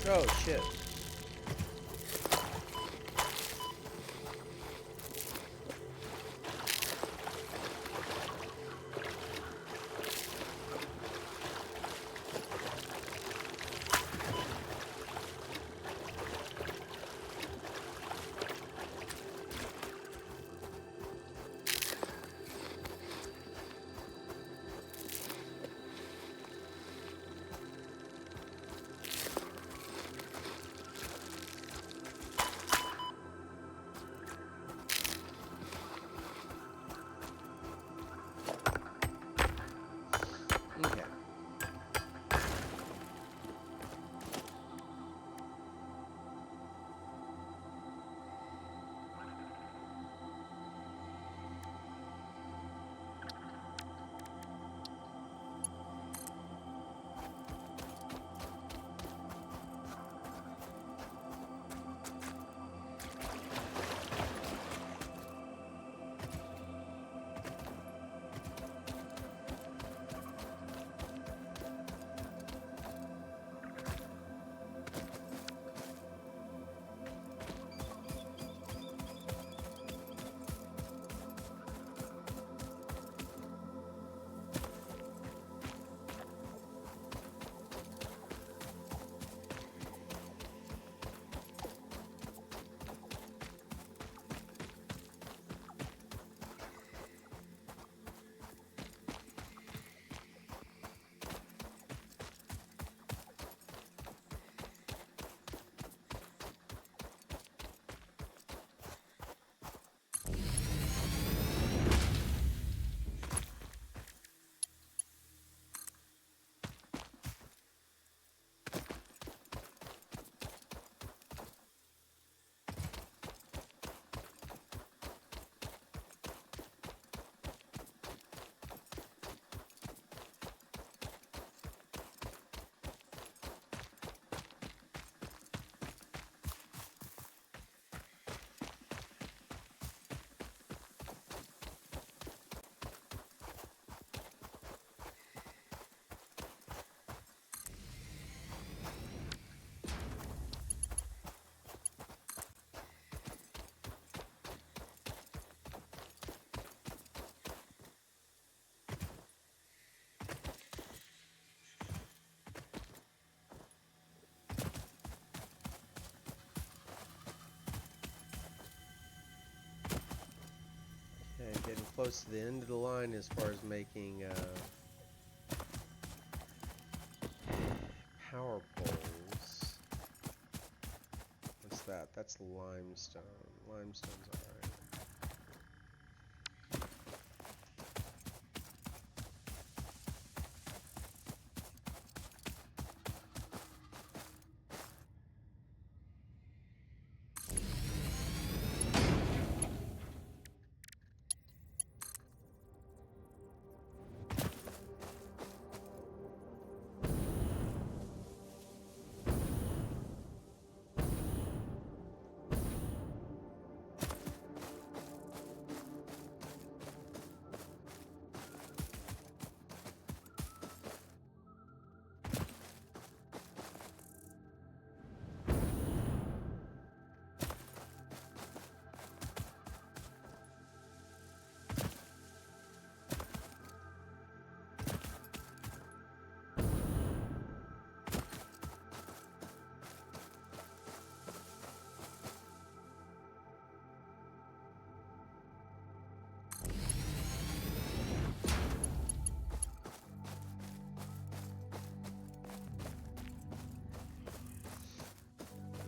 [SPEAKER 1] Oh, shit. getting close to the end of the line as far as making power poles. What's that? That's limestone. Limestone's alright.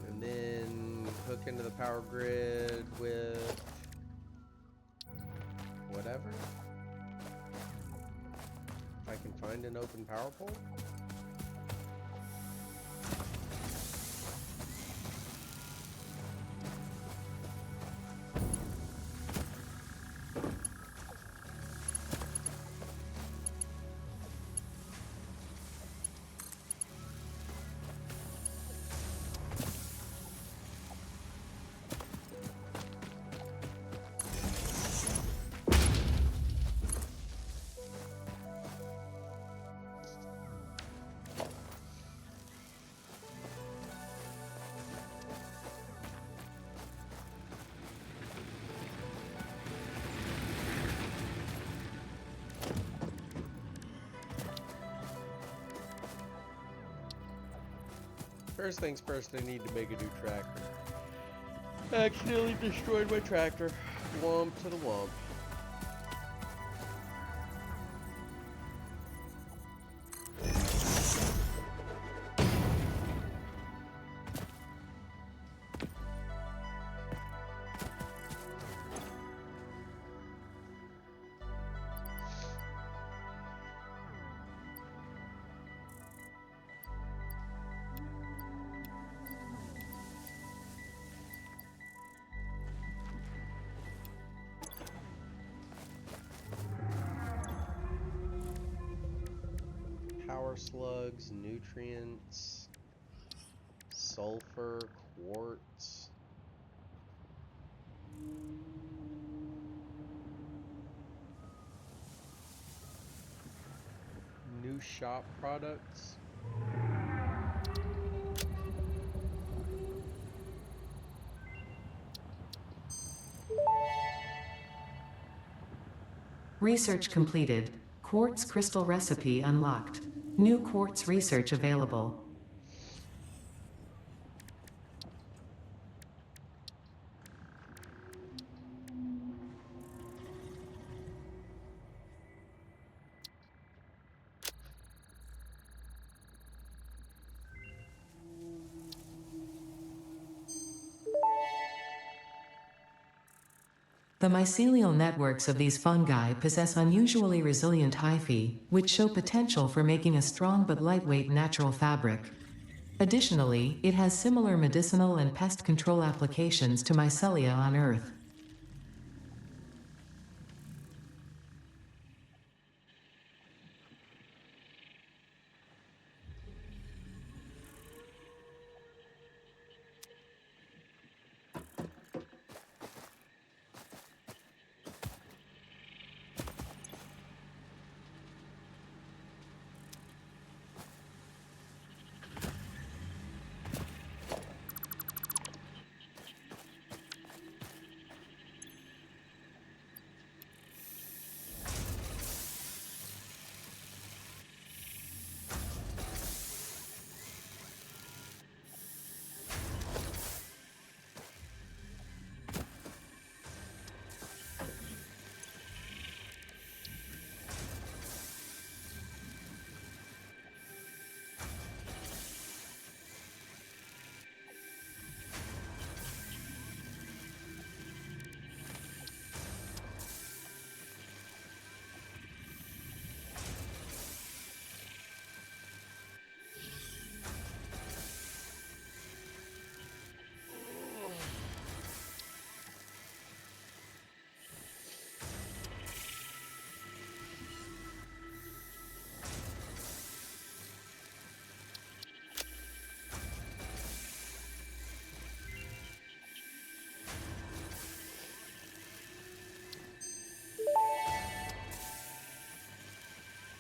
[SPEAKER 1] And then hook into the power grid with whatever. If I can find an open power pole. First things first, I need to make a new tractor. Accidentally destroyed my tractor. Womp to the womp. Power slugs, nutrients, sulfur, quartz. New shop products.
[SPEAKER 2] Research completed. Quartz crystal recipe unlocked. New quartz research available. The mycelial networks of these fungi possess unusually resilient hyphae, which show potential for making a strong but lightweight natural fabric. Additionally, it has similar medicinal and pest control applications to mycelia on Earth.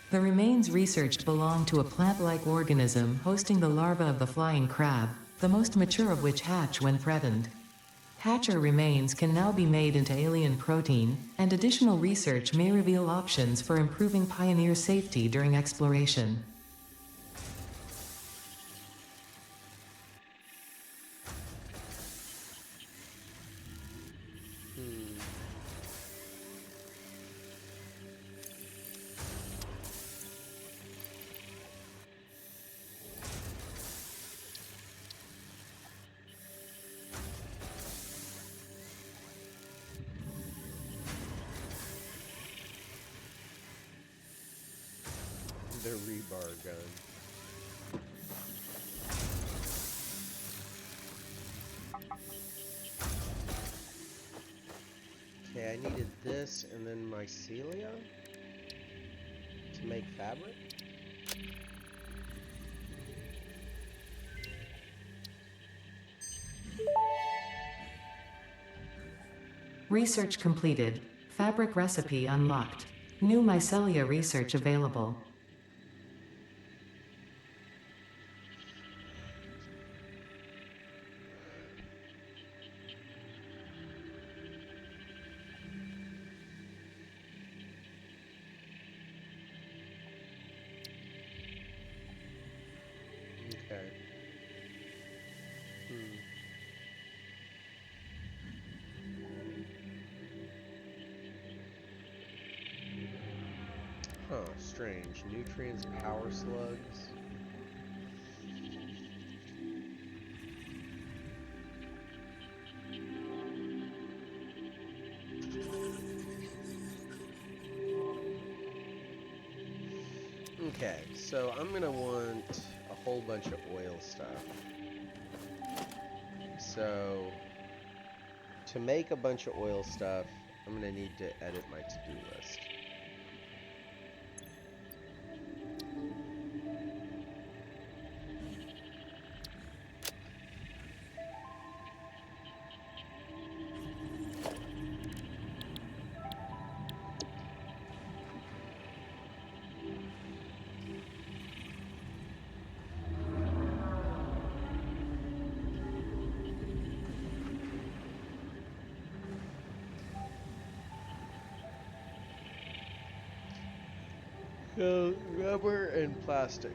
[SPEAKER 2] The remains researched belong to a plant-like organism hosting the larva of the flying crab, the most mature of which hatch when threatened. Hatcher remains can now be made into alien protein, and additional research may reveal options for improving Pioneer safety during exploration.
[SPEAKER 1] Hmm. The rebar gun. Okay, I needed this and then mycelia to make fabric.
[SPEAKER 2] Research completed. Fabric recipe unlocked. New mycelia research available.
[SPEAKER 1] Okay. Hmm. Huh, strange. Nutrients, power slugs. Okay, so I'm gonna want a whole bunch of oil stuff. So, to make a bunch of oil stuff, I'm gonna need to edit my to-do list. So, rubber and plastic.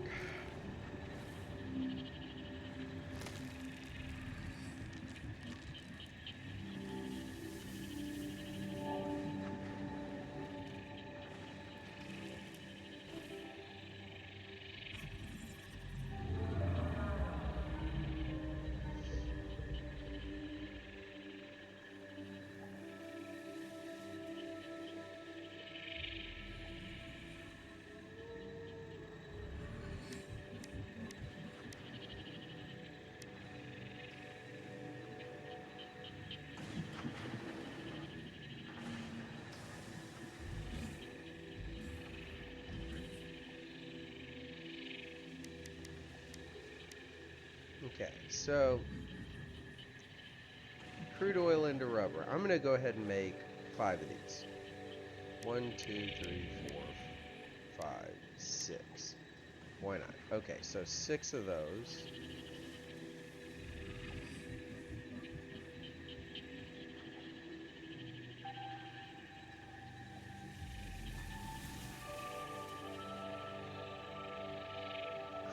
[SPEAKER 1] Okay, so crude oil into rubber. I'm gonna go ahead and make 5 of these. 1, 2, 3, 4, 5, 6. Why not? Okay, so 6 of those.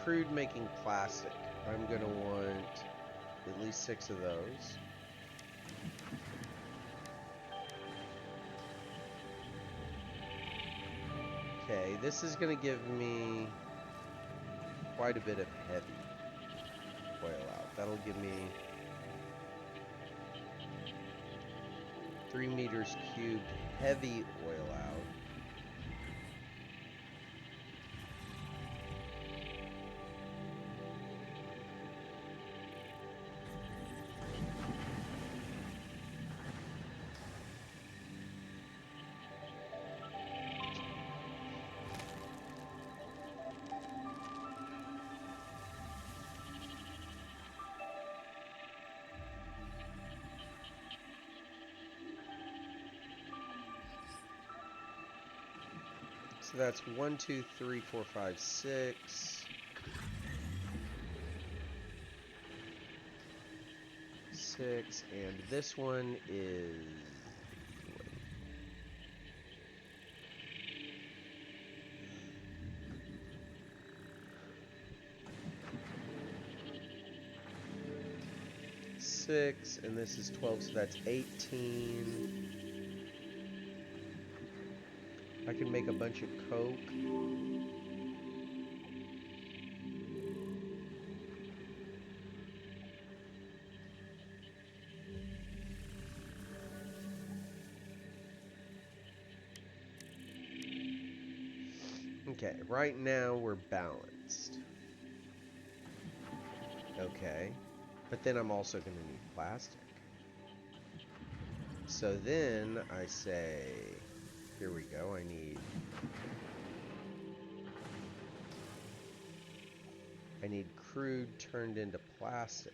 [SPEAKER 1] Crude making plastic. I'm gonna want at least 6 of those. Okay, this is gonna give me quite a bit of heavy oil out. That'll give me 3 meters cubed heavy oil out. So that's 1, 2, 3, 4, 5, 6. 6, and this one is... wait. Six, and this is 12, so that's 18. I can make a bunch of coke. Okay, right now we're balanced. Okay, but then I'm also going to need plastic. So then I say, here we go, I need crude turned into plastic.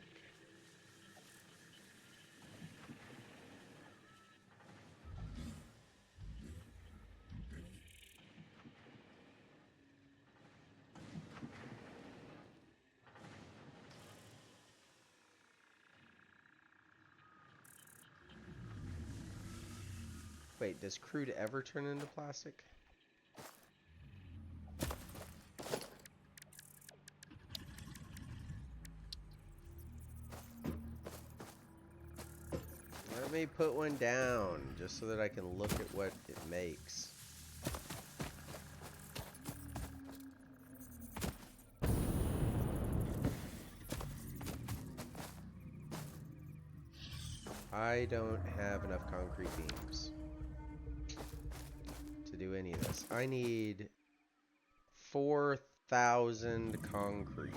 [SPEAKER 1] Wait, does crude ever turn into plastic? Let me put one down, just so that I can look at what it makes. I don't have enough concrete beams to do any of this. I need 4,000 concrete.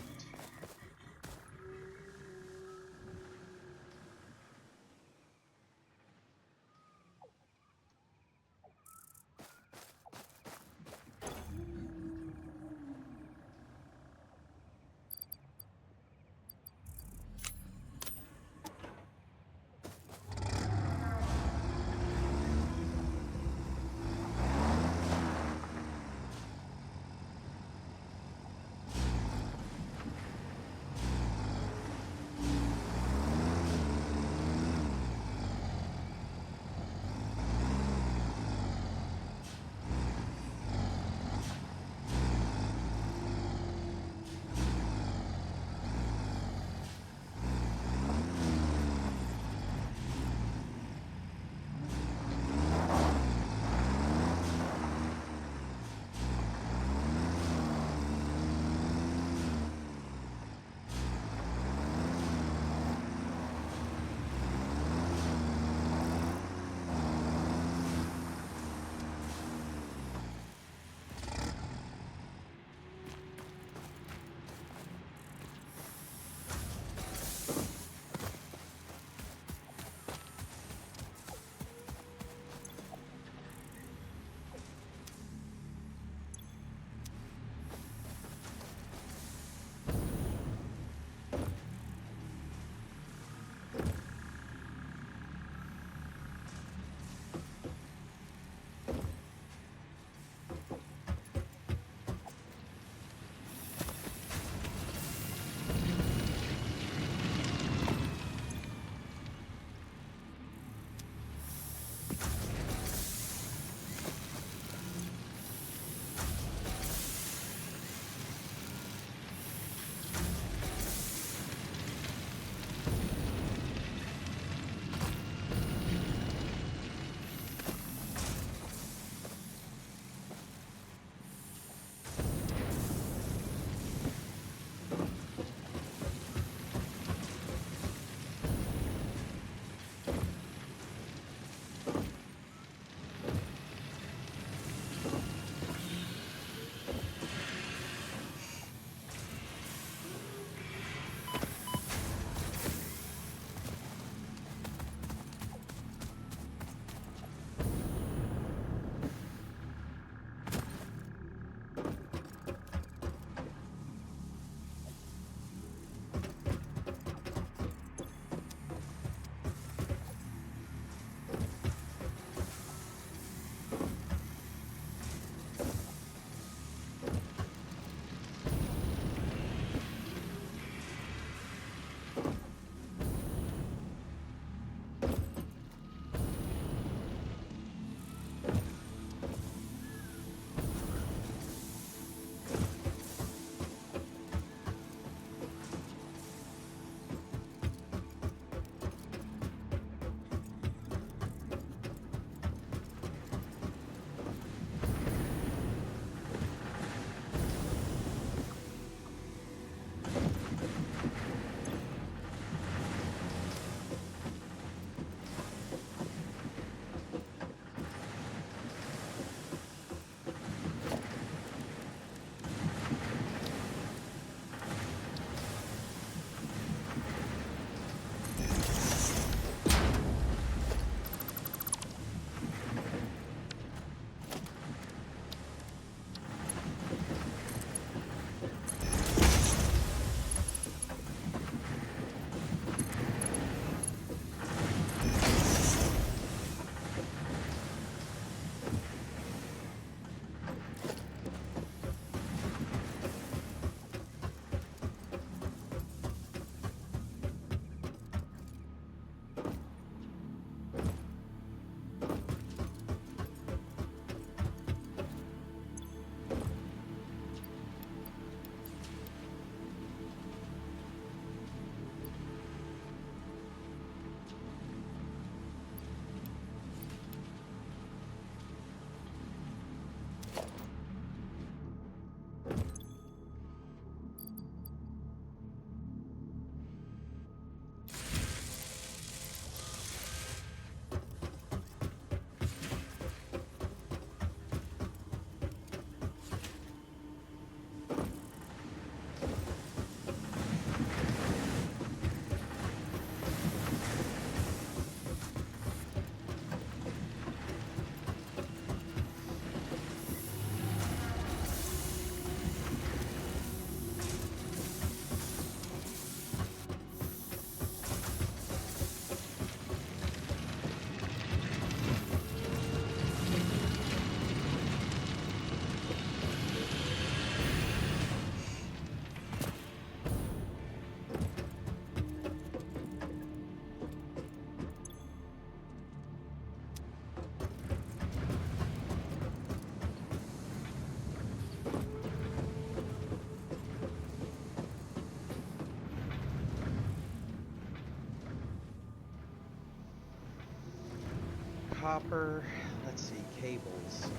[SPEAKER 1] copper. Let's see, cables.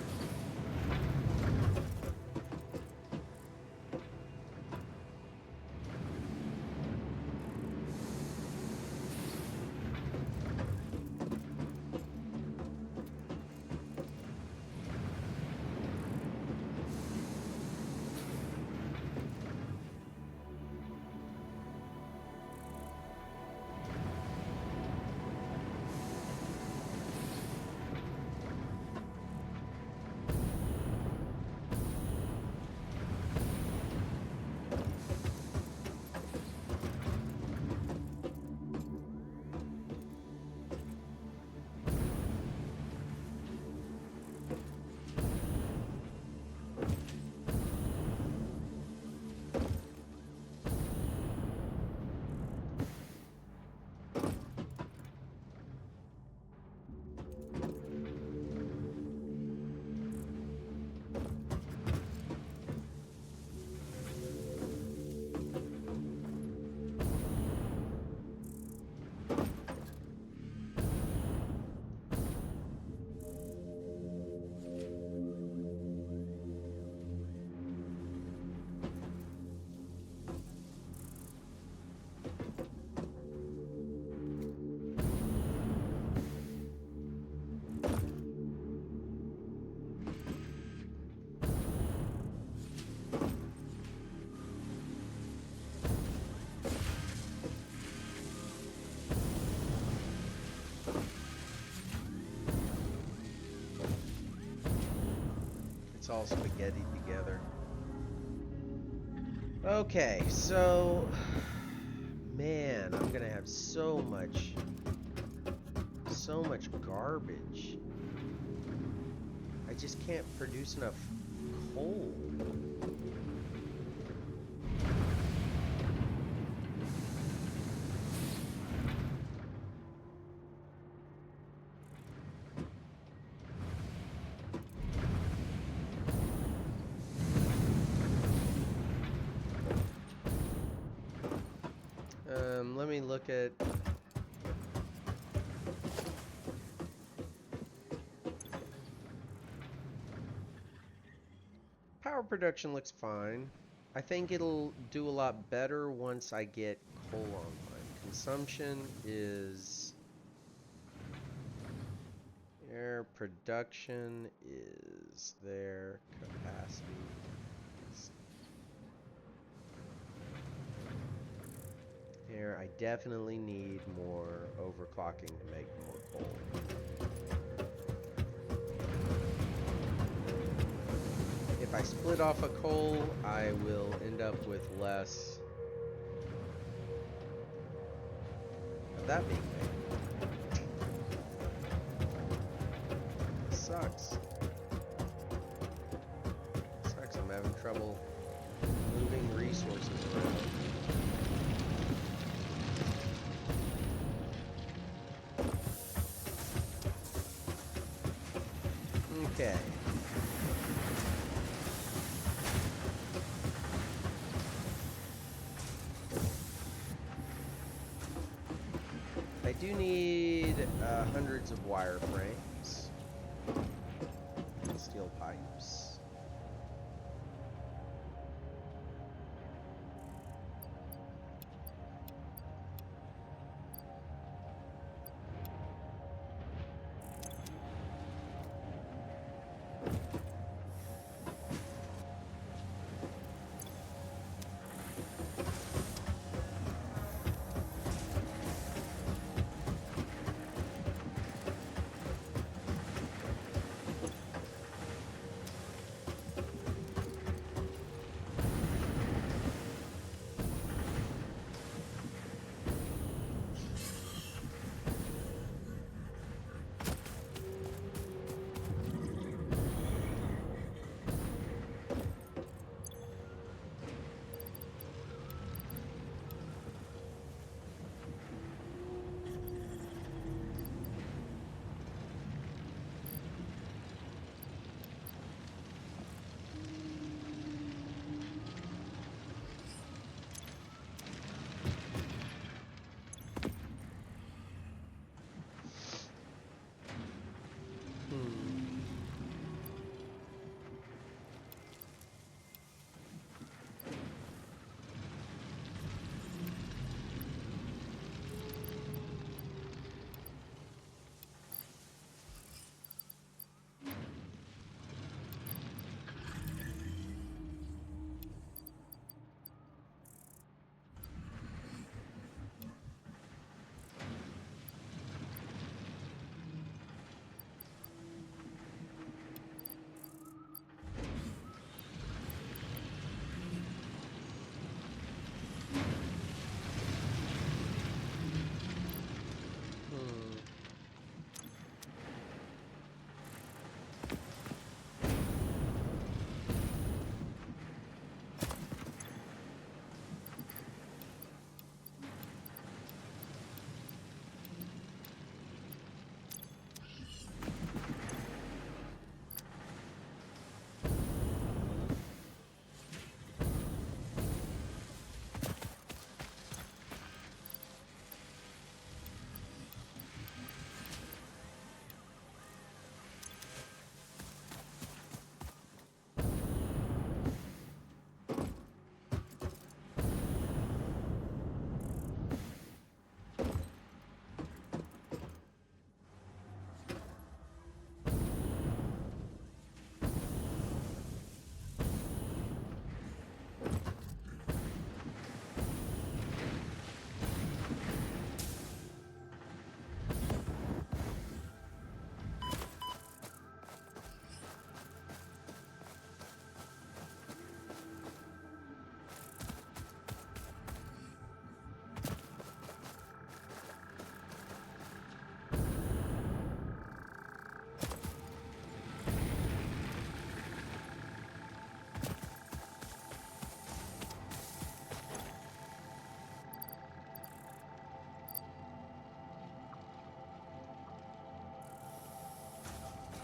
[SPEAKER 1] It's all spaghetti together. Okay, so man, I'm gonna have so much garbage. I just can't produce enough coal. Let me look at power production. Looks fine. I think it'll do a lot better once I get coal online. Consumption is air, production is there, capacity is here. I definitely need more overclocking to make more coal. If I split off a coal, I will end up with less of that being made. Sucks. Sucks, I'm having trouble moving resources around. Okay. I do need hundreds of wire frames and steel pipes.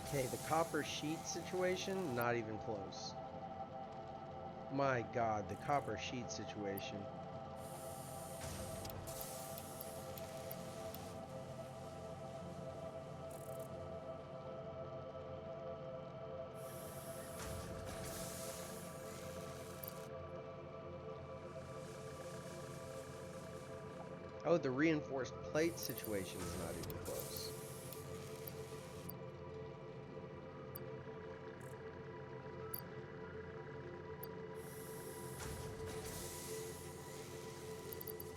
[SPEAKER 1] Okay, the copper sheet situation, not even close. My God, the copper sheet situation. Oh, the reinforced plate situation is not even close.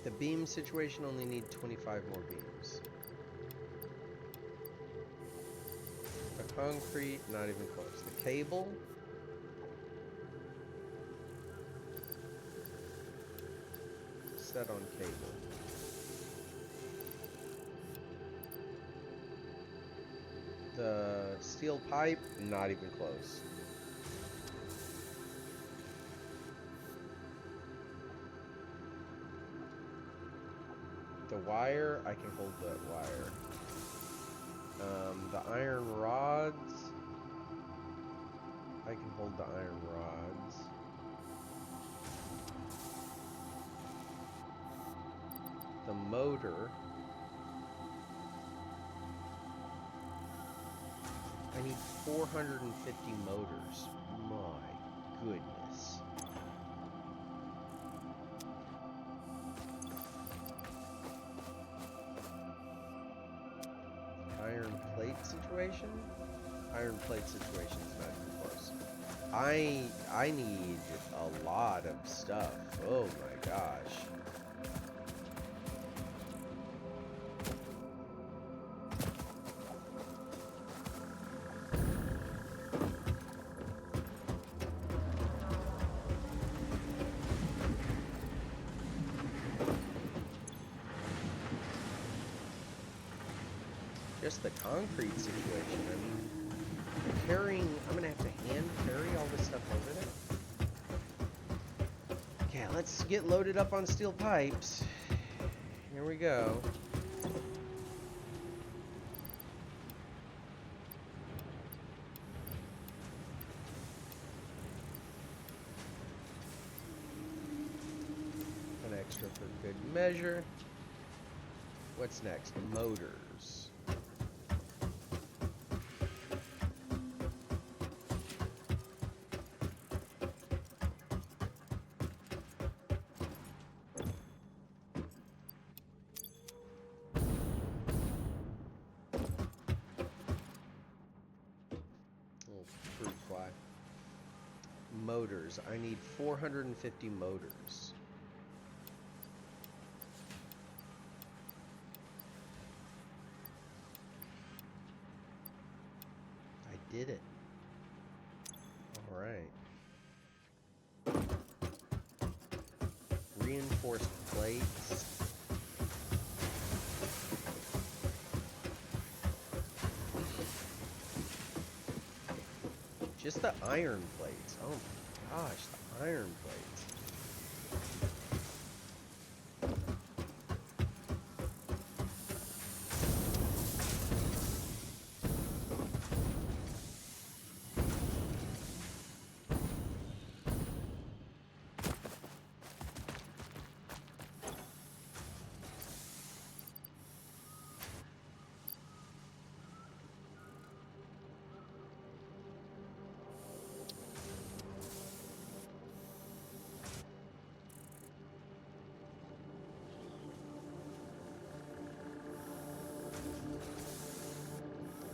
[SPEAKER 1] The beam situation only need 25 more beams. The concrete, not even close. The cable, set on cable. The steel pipe, not even close. The wire, I can hold the wire. The iron rods, I can hold the iron rods. The motor, I need 450 motors. My goodness. Iron plate situation? Iron plate situation is not even close. I need a lot of stuff. Oh my gosh. Just the concrete situation. I mean, I'm gonna have to hand carry all this stuff over there. Okay, let's get loaded up on steel pipes. Here we go. An extra for good measure. What's next? Motors. Little fruit fly. Motors. I need 450 motors. I did it. All right. Reinforced plates. Just the iron plates. Oh my gosh, the iron plates.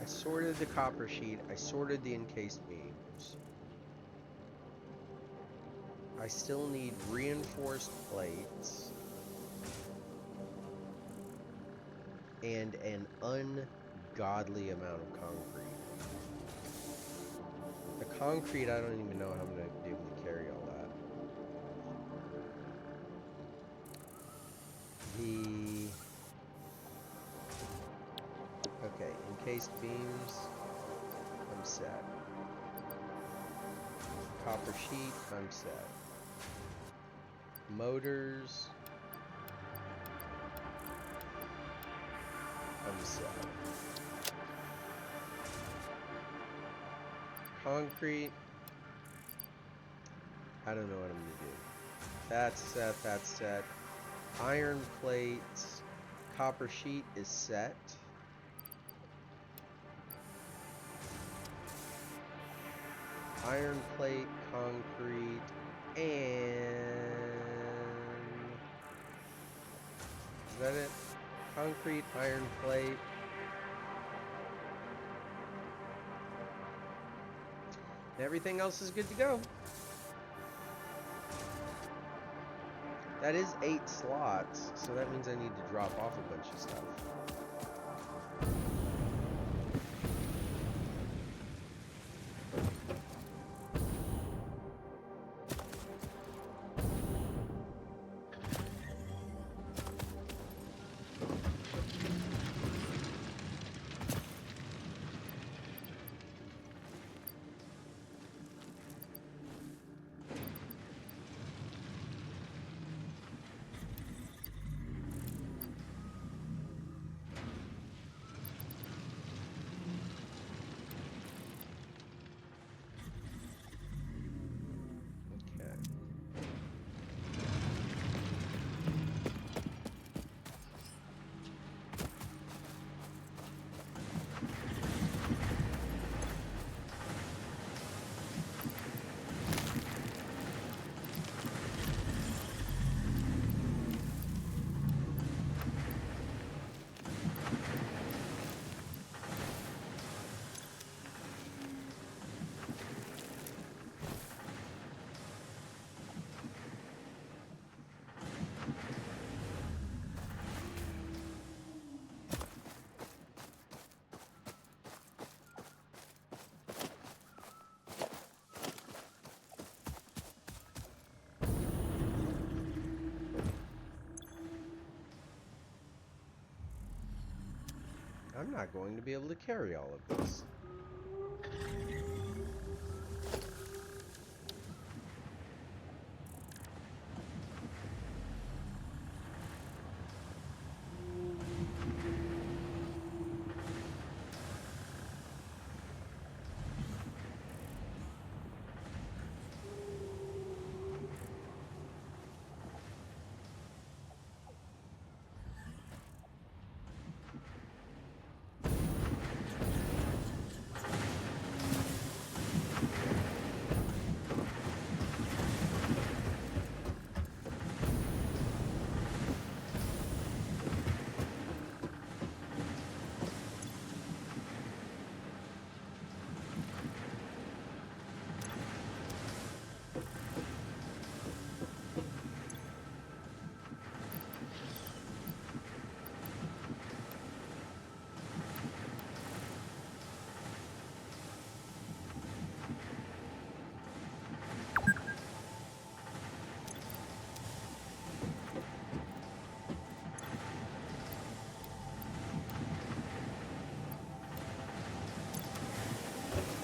[SPEAKER 1] I sorted the copper sheet. I sorted the encased beams. I still need reinforced plates and an ungodly amount of concrete. The concrete, I don't even know how I'm going to be able to carry all that. Okay, encased beams, I'm set. Copper sheet, I'm set. Motors, I'm set. concrete. I don't know what I'm going to do. That's set, that's set. Iron plates. Copper sheet is set. Iron plate, concrete, and... is that it? Concrete, iron plate. Everything else is good to go. That is 8 slots, so that means I need to drop off a bunch of stuff. I'm not going to be able to carry all of this.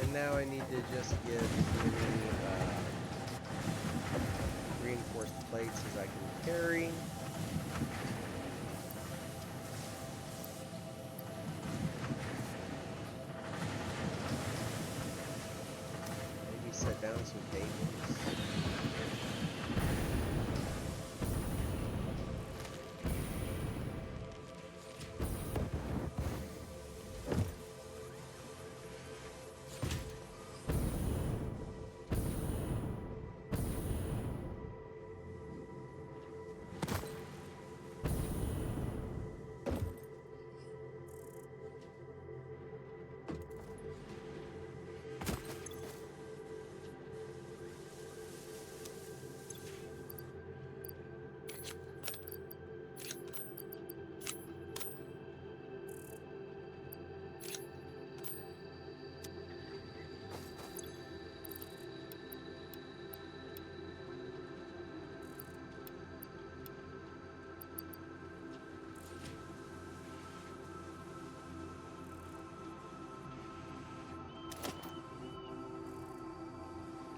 [SPEAKER 1] And now I need to just get as many reinforced plates as I can carry. Maybe set down some cables.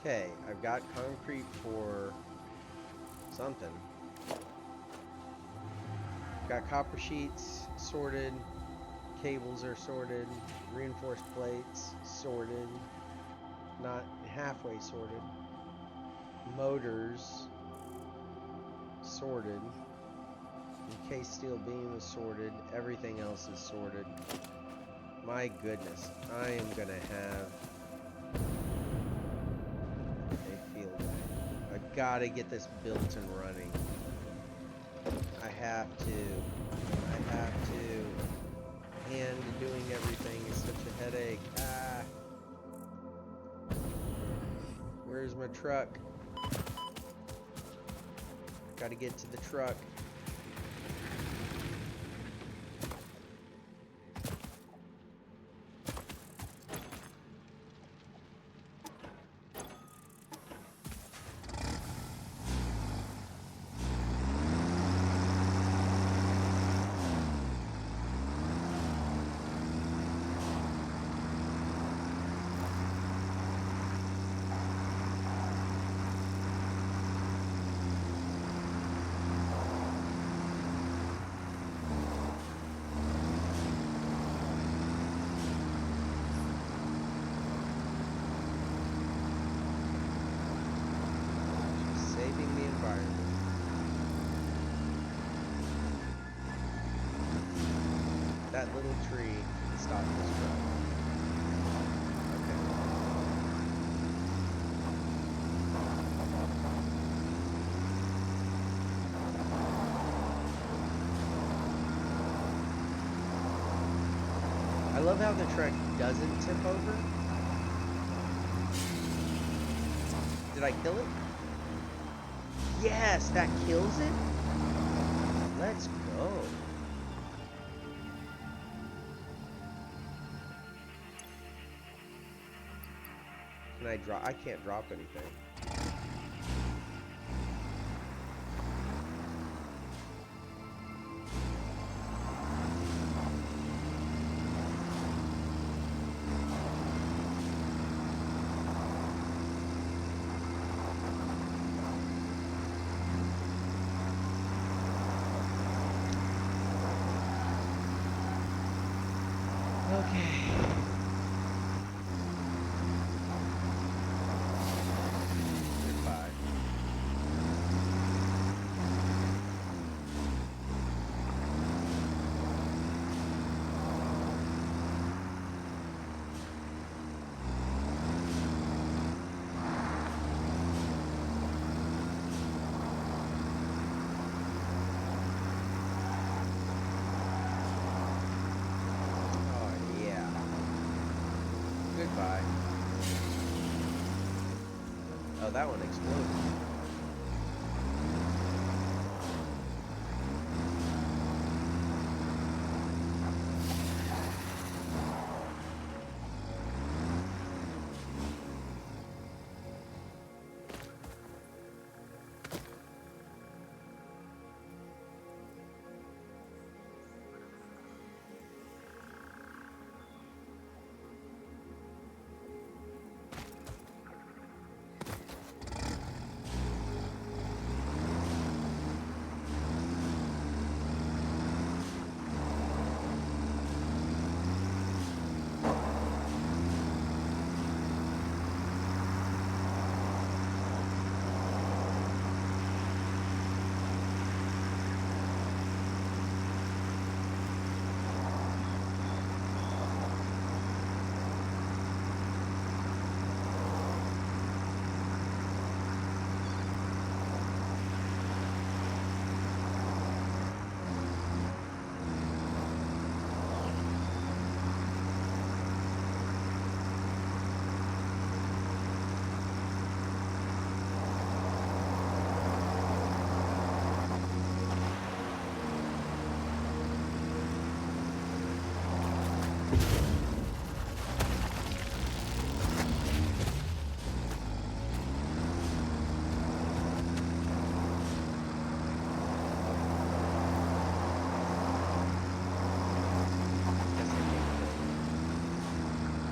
[SPEAKER 1] Okay, I've got concrete for something. Got copper sheets sorted, cables are sorted, reinforced plates sorted. Not halfway sorted. Motors sorted. Encased steel beam is sorted. Everything else is sorted. My goodness, I am gonna have a field day. I gotta get this built and running. I have to. And doing everything is such a headache. Ah. Where's my truck? Gotta get to the truck. Saving the environment. That little tree can stop this truck. Okay. I love how the truck doesn't tip over. Did I kill it? Yes, that kills it. Let's go. Can I drop? I can't drop anything. Okay. Goodbye. Oh yeah. Goodbye. Oh, that one exploded.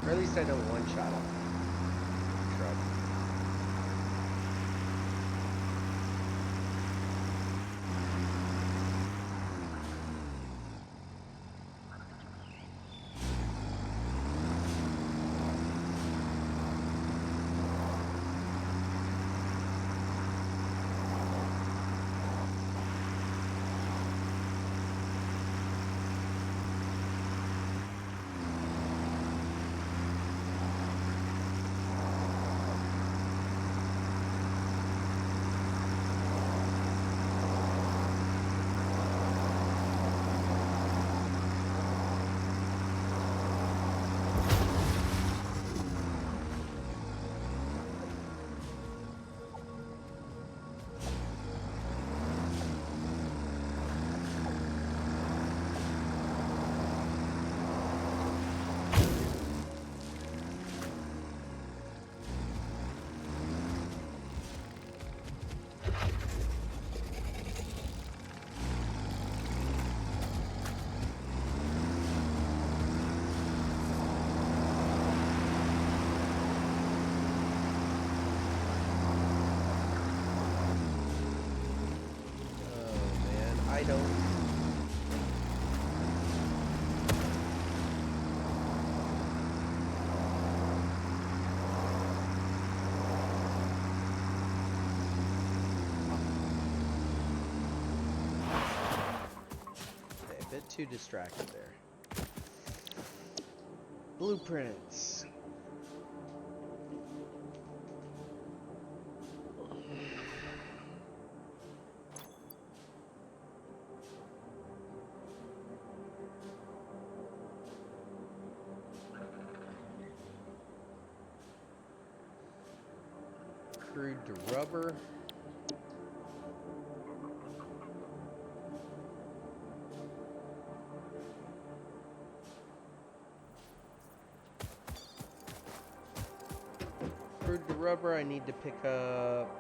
[SPEAKER 1] Or at least I know one shot of truck. I don't. Okay, a bit too distracted there. Blueprints. Crude to rubber. Crude to rubber, I need to pick up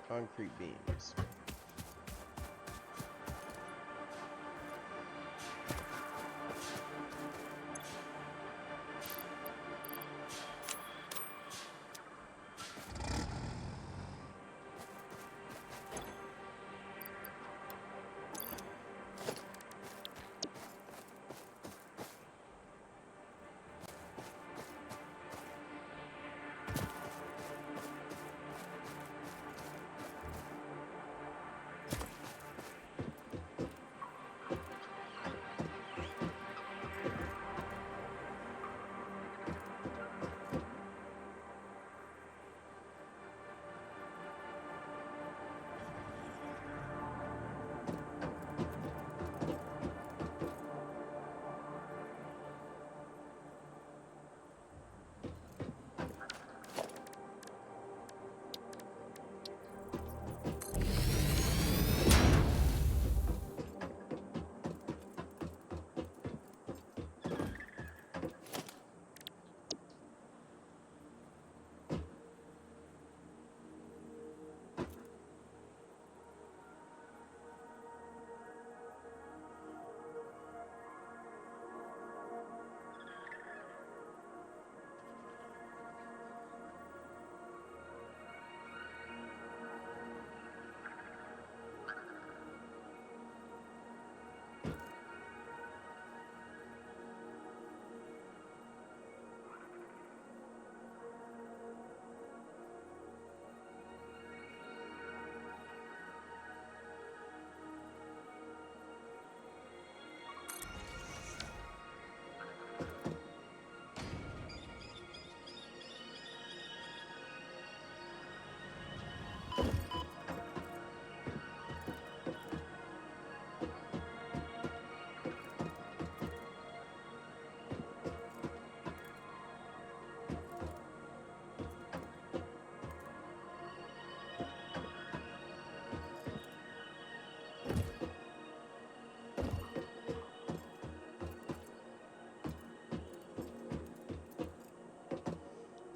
[SPEAKER 1] concrete beams.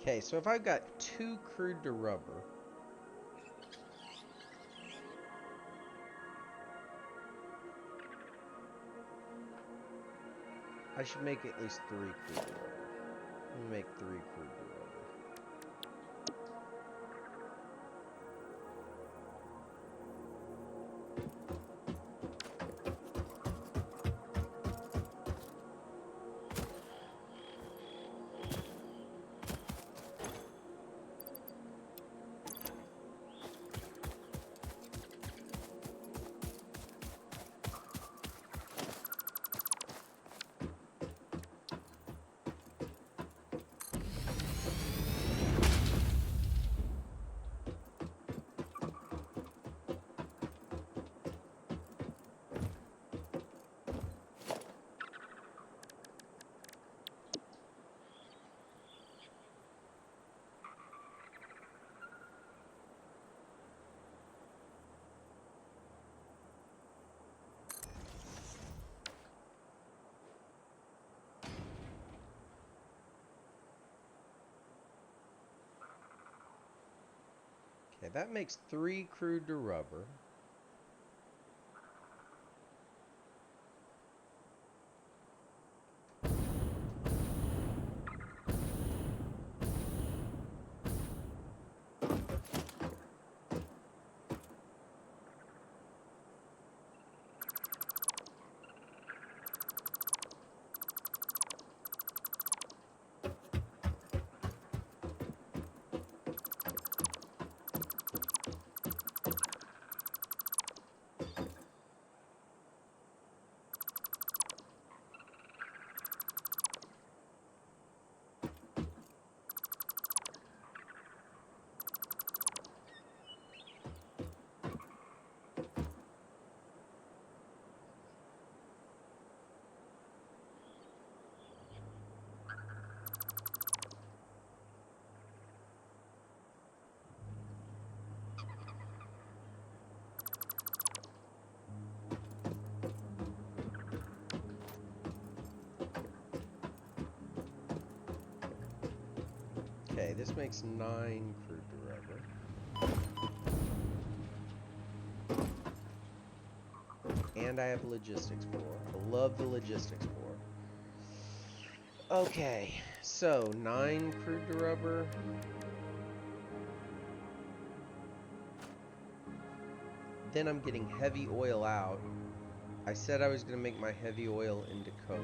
[SPEAKER 1] Okay, so if I've got 2 crude to rubber, I should make at least 3 crude to rubber. Let me make 3 crude to rubber. Okay, that makes 3 crude to rubber. Okay, this makes 9 crude to rubber. And I have logistics 4. I love the logistics 4. Okay, so 9 crude to rubber. Then I'm getting heavy oil out. I said I was going to make my heavy oil into coke.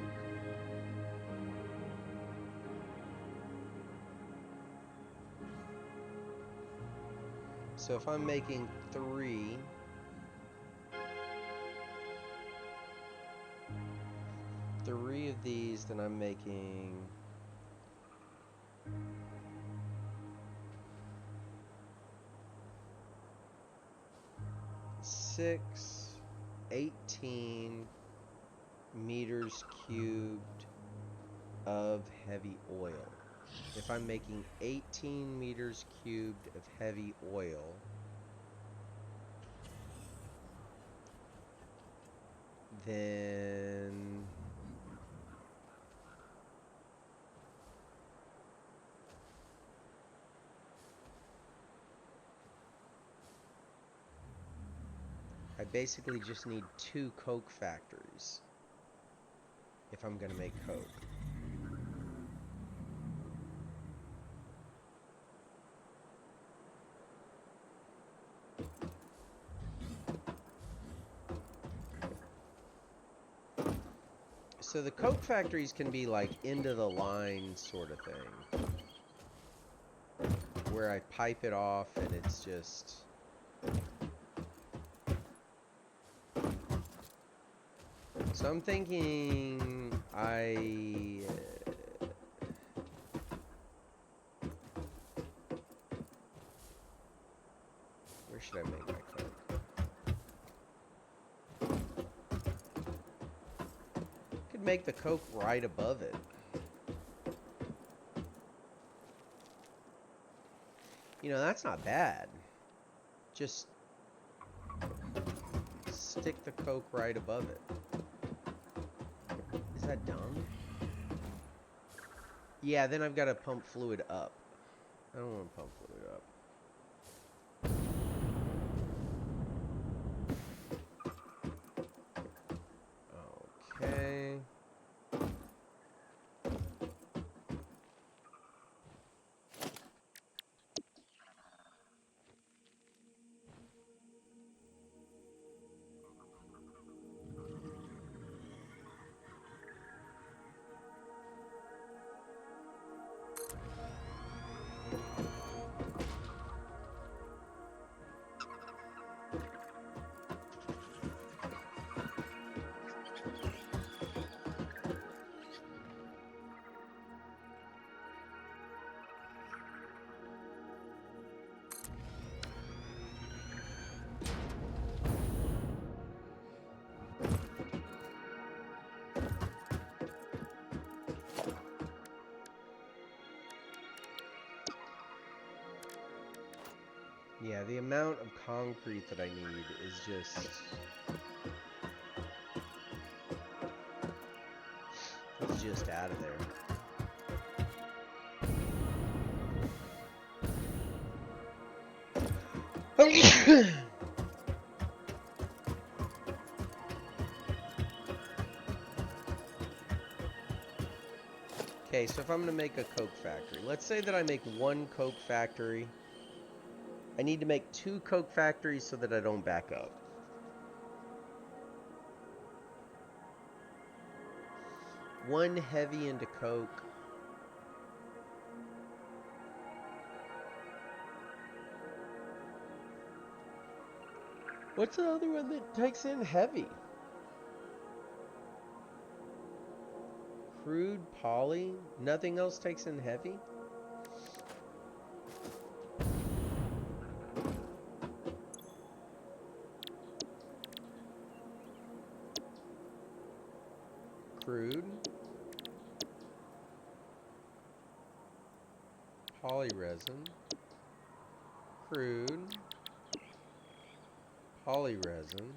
[SPEAKER 1] So if I'm making 3 of these, then I'm making 18 meters cubed of heavy oil. If I'm making 18 meters cubed of heavy oil, then I basically just need 2 coke factories if I'm going to make coke. So the coke factories can be like end of the line sort of thing, where I pipe it off and it's just... So I'm thinking where should I make my coke? Could make the coke right above it. You know, that's not bad. Just stick the coke right above it. Is that dumb? Yeah, then I've got to pump fluid up. I don't want to pump fluid up. Okay. Yeah, the amount of concrete that I need is just... It's just out of there. Okay, so if I'm going to make a coke factory, let's say that I make 1 coke factory. I need to make 2 coke factories so that I don't back up. One heavy into coke. What's the other one that takes in heavy? Crude, poly, nothing else takes in heavy? Crude, poly resin, crude, poly resin,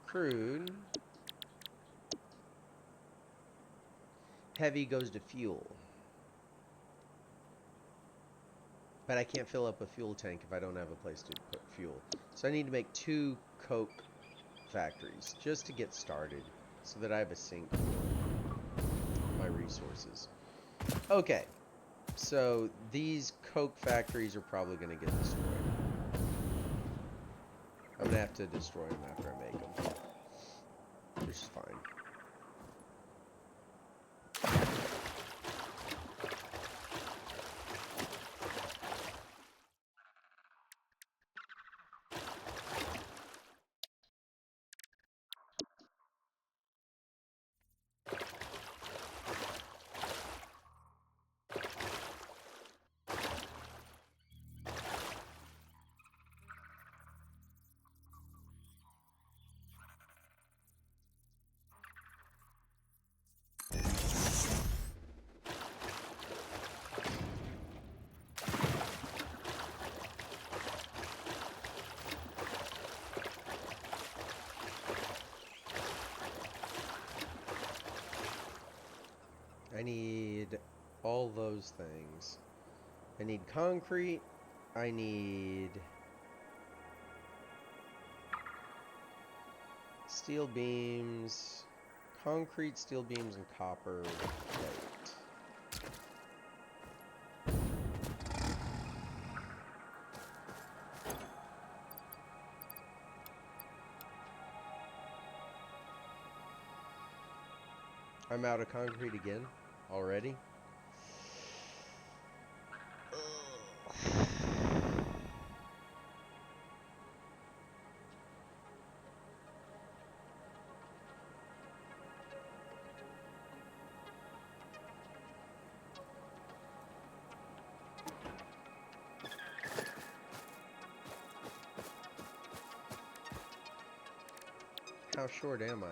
[SPEAKER 1] crude, heavy goes to fuel. But I can't fill up a fuel tank if I don't have a place to put fuel. So I need to make 2 coke factories just to get started so that I have a sink for my resources. Okay, so these coke factories are probably going to get destroyed. I'm going to have to destroy them after I make them, which is fine. I need all those things. I need concrete. I need steel beams, concrete, steel beams, and copper plate. I'm out of concrete again already. How short am I?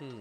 [SPEAKER 1] Okay.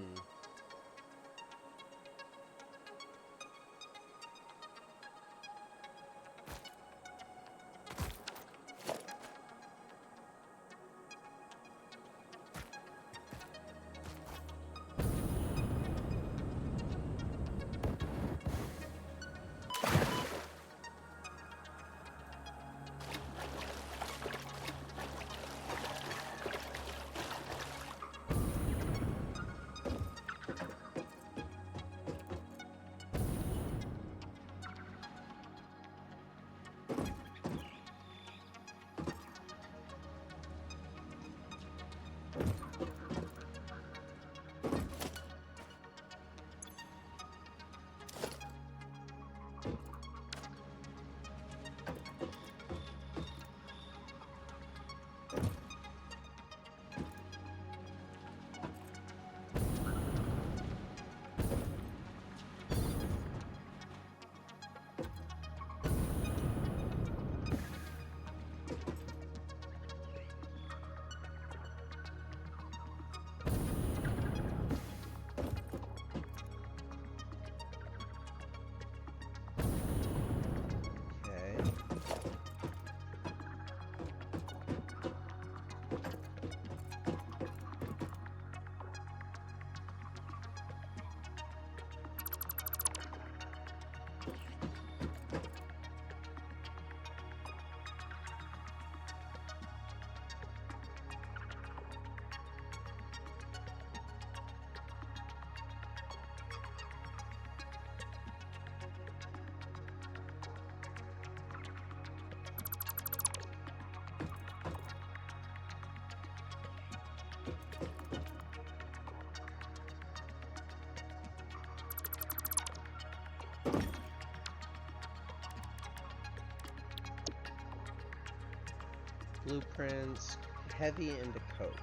[SPEAKER 1] Blueprints, heavy into coke.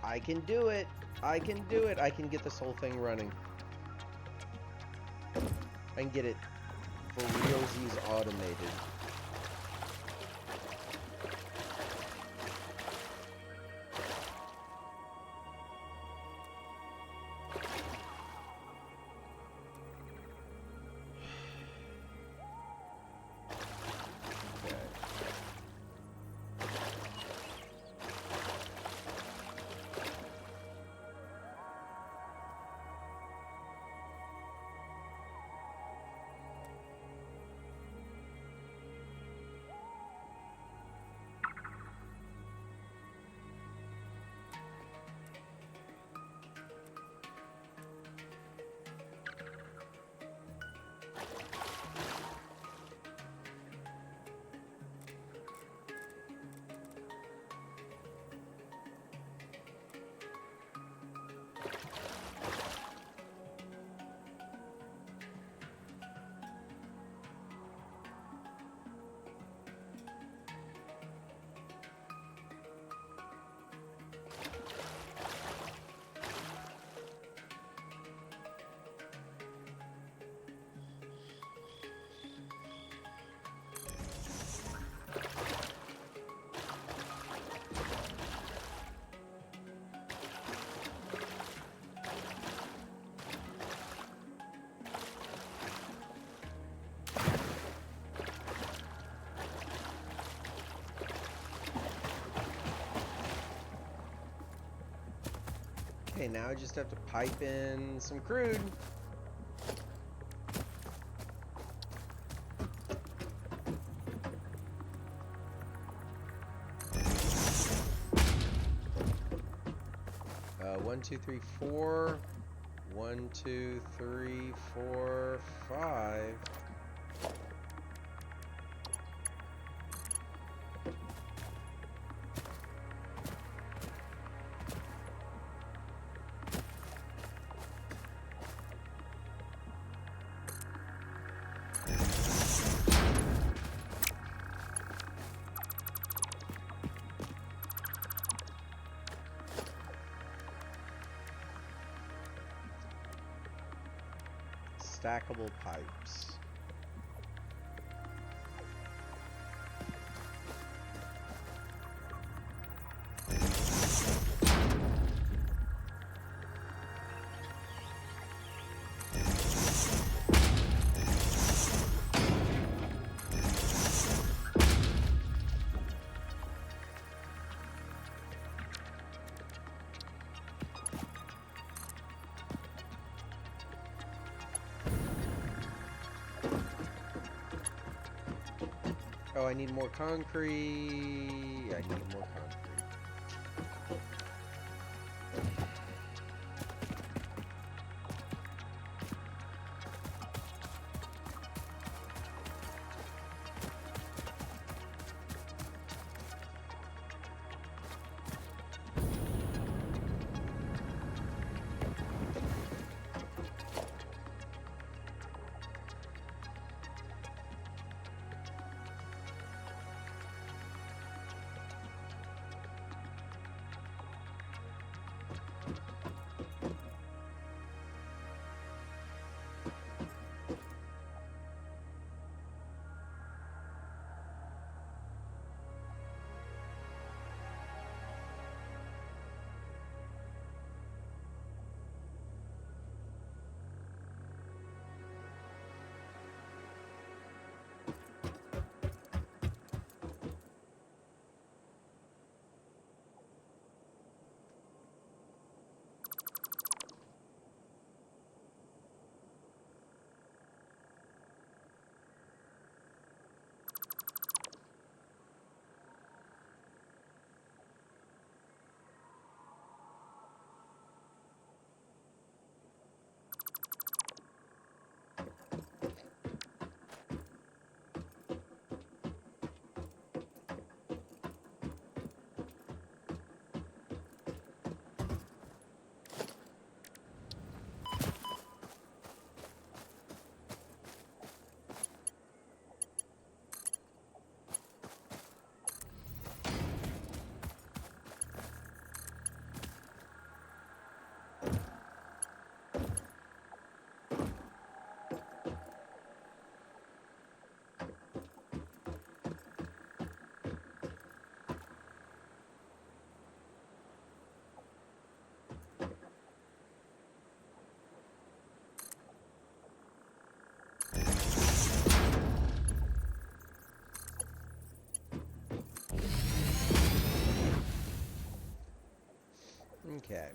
[SPEAKER 1] I can do it. I can do it. I can get this whole thing running. I can get it for realsies automated. Okay, now I just have to pipe in some crude. One, two, three, four. 1, 2, 3, 4, 5. Stackable pipes. Oh, I need more concrete. I need more concrete. Okay.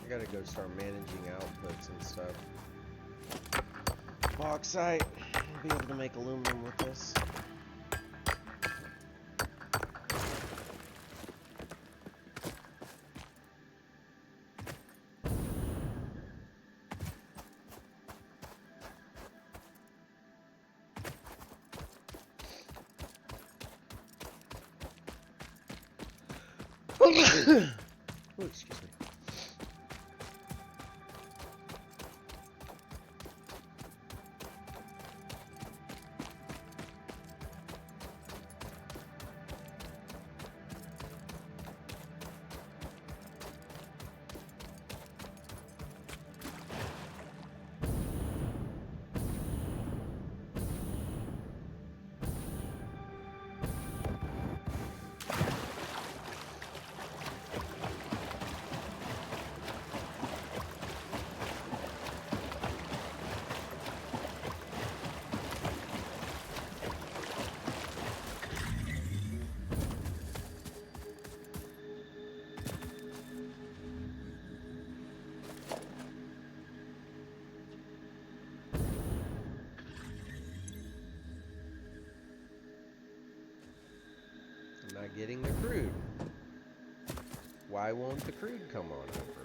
[SPEAKER 1] I gotta go start managing outputs and stuff. Bauxite. I'll be able to make aluminum with this. Oh, excuse me. Not getting the crude. Why won't the crude come on over?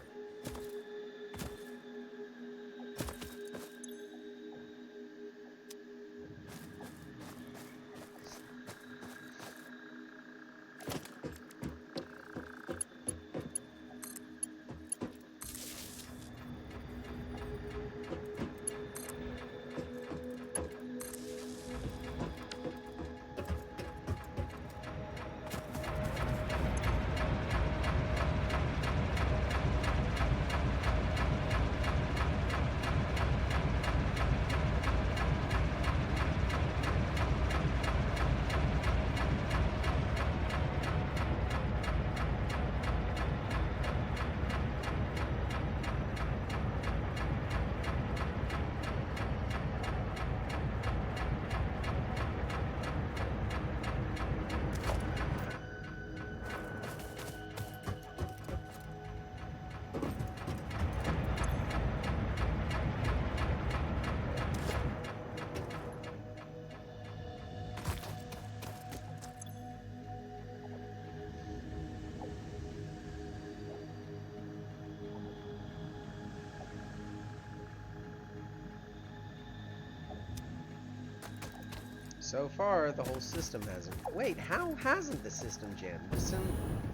[SPEAKER 1] So far, the whole system hasn't. Wait, how hasn't the system jammed?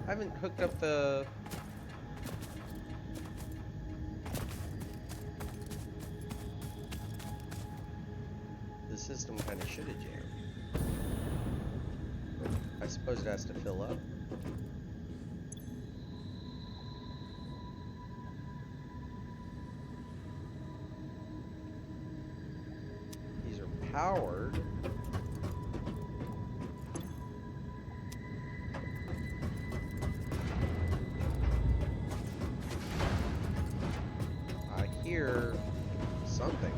[SPEAKER 1] I haven't hooked up the. The system kind of should have jammed. I suppose it has to fill up. These are powered. Hear something.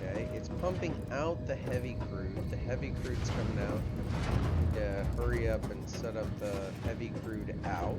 [SPEAKER 1] Okay, it's pumping out the heavy crude. The heavy crude's coming out. Hurry up and set up the heavy crude out.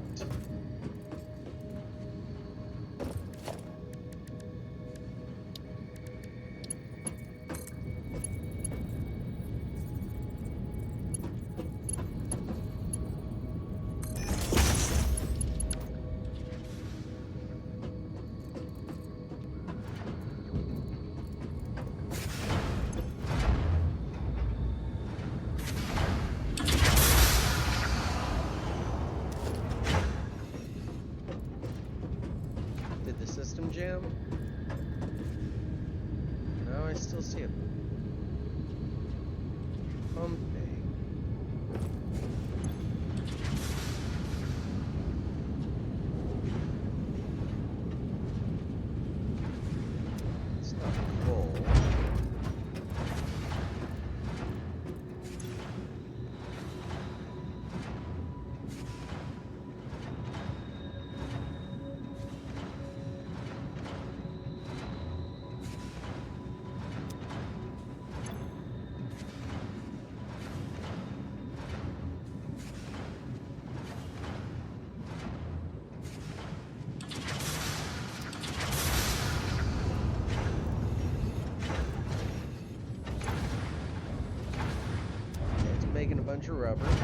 [SPEAKER 1] System jam? No, I still see it pumping. It's not full. rubber.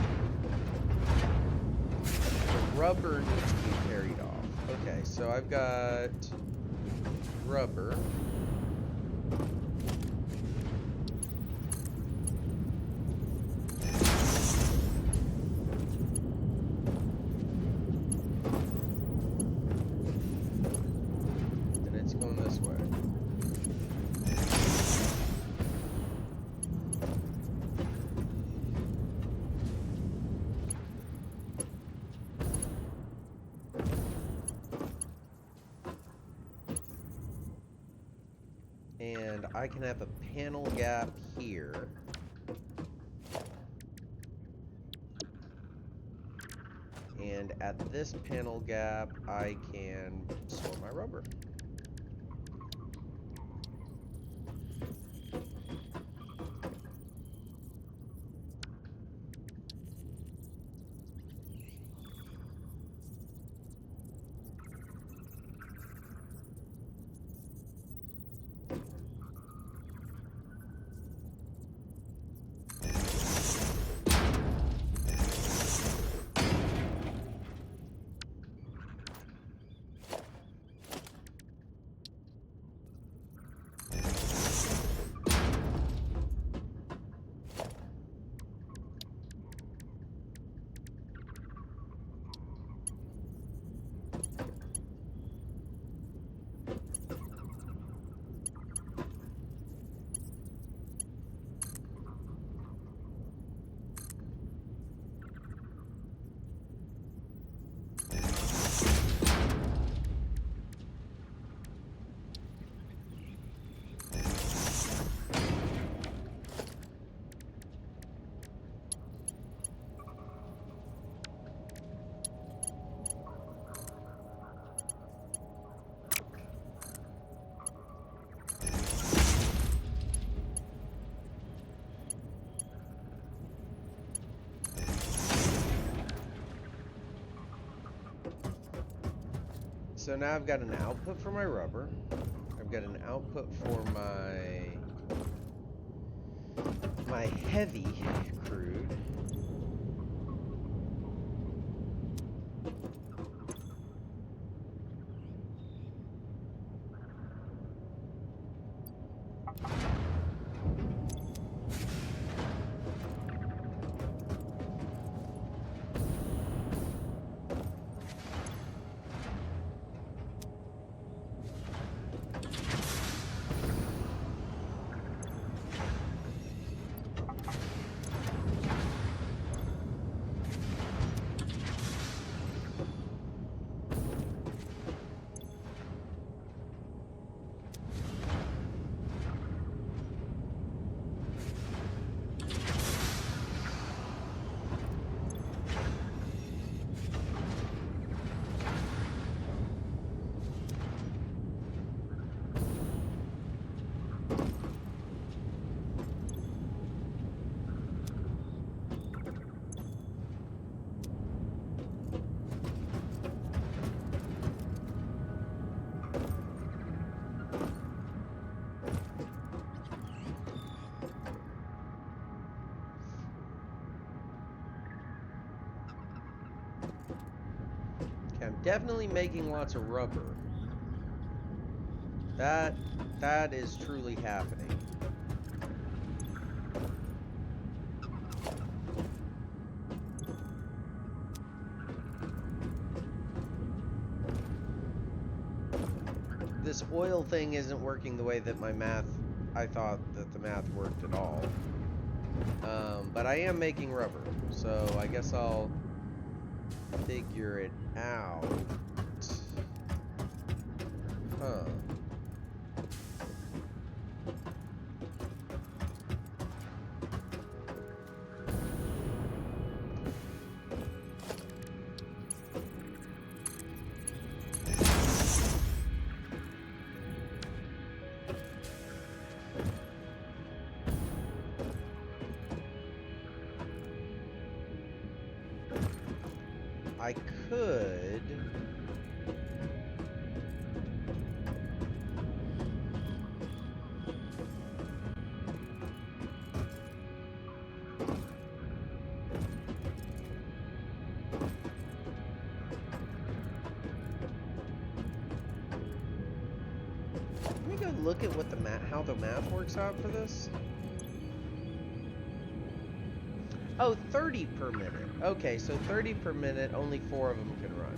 [SPEAKER 1] The rubber needs to be carried off. Okay, so I've got rubber. And it's going this way. And I can have a panel gap here. And at this panel gap, I can store my rubber. So now I've got an output for my rubber. I've got an output for my heavy crude. Okay, I'm definitely making lots of rubber. That is truly happening. This oil thing isn't working the way that I thought that the math worked at all. But I am making rubber, so I guess I'll figure it out. Huh. I could... Let me go look at what how the math works out for this. Oh, 30 per minute. Okay, so 30 per minute, only 4 of them can run.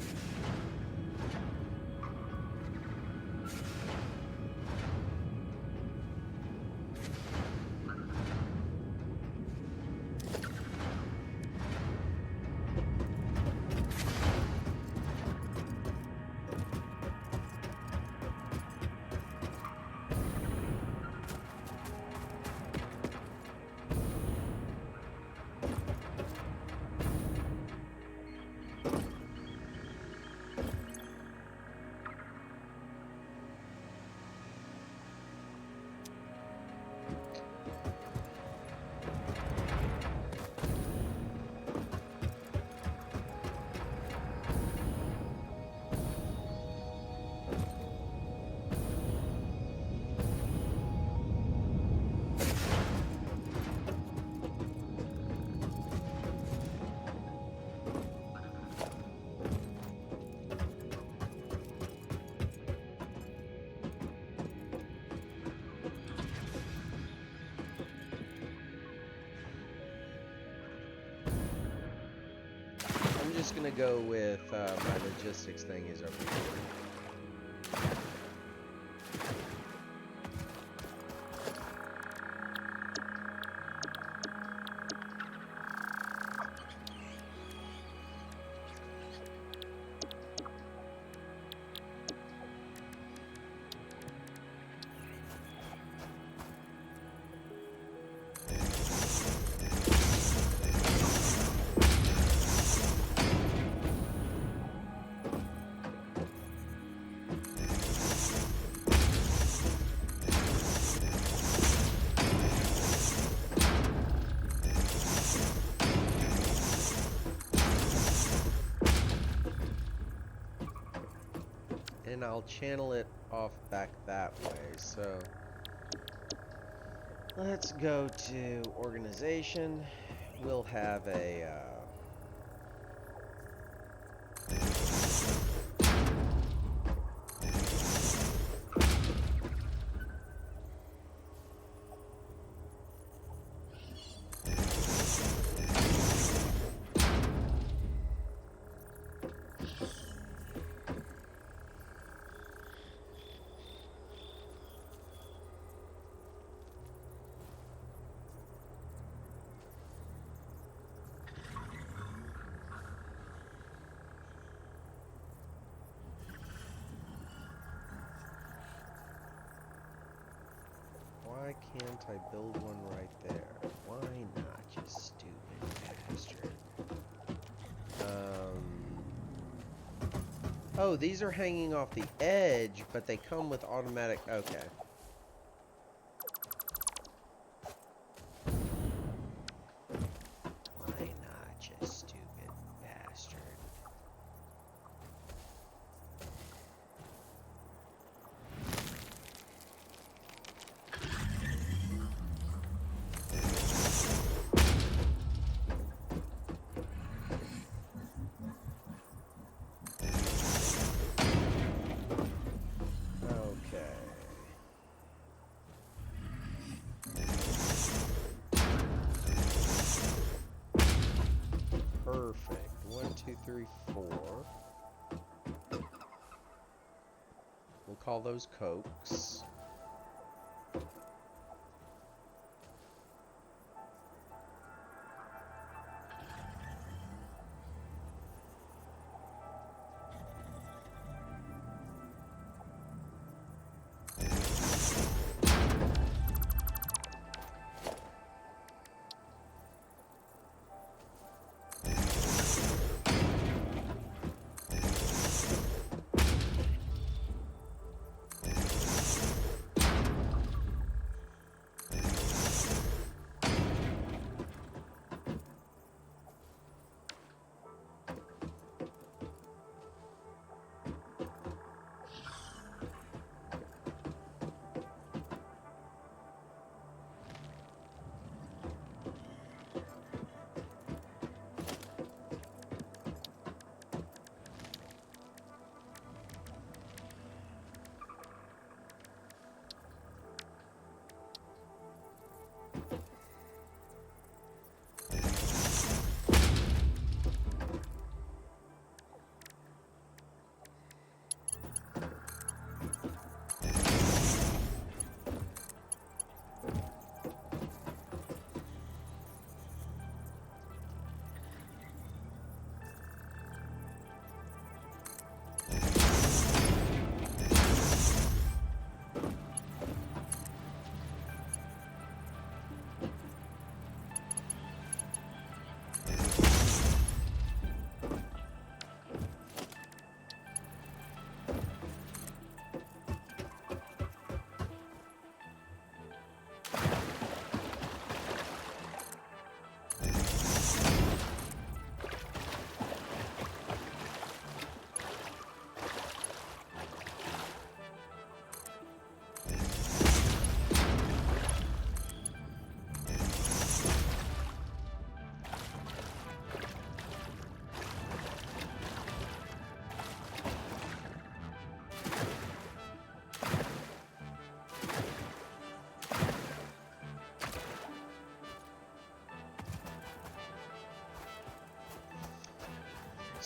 [SPEAKER 1] I'm just gonna go with my logistics thing is over here. And I'll channel it off back that way. So let's go to organization. We'll have a why can't I build one right there? Why not, you stupid bastard? Oh, these are hanging off the edge, but they come with automatic... Okay. Why not, you stupid bastard? Perfect. 1, 2, 3, 4. We'll call those cokes.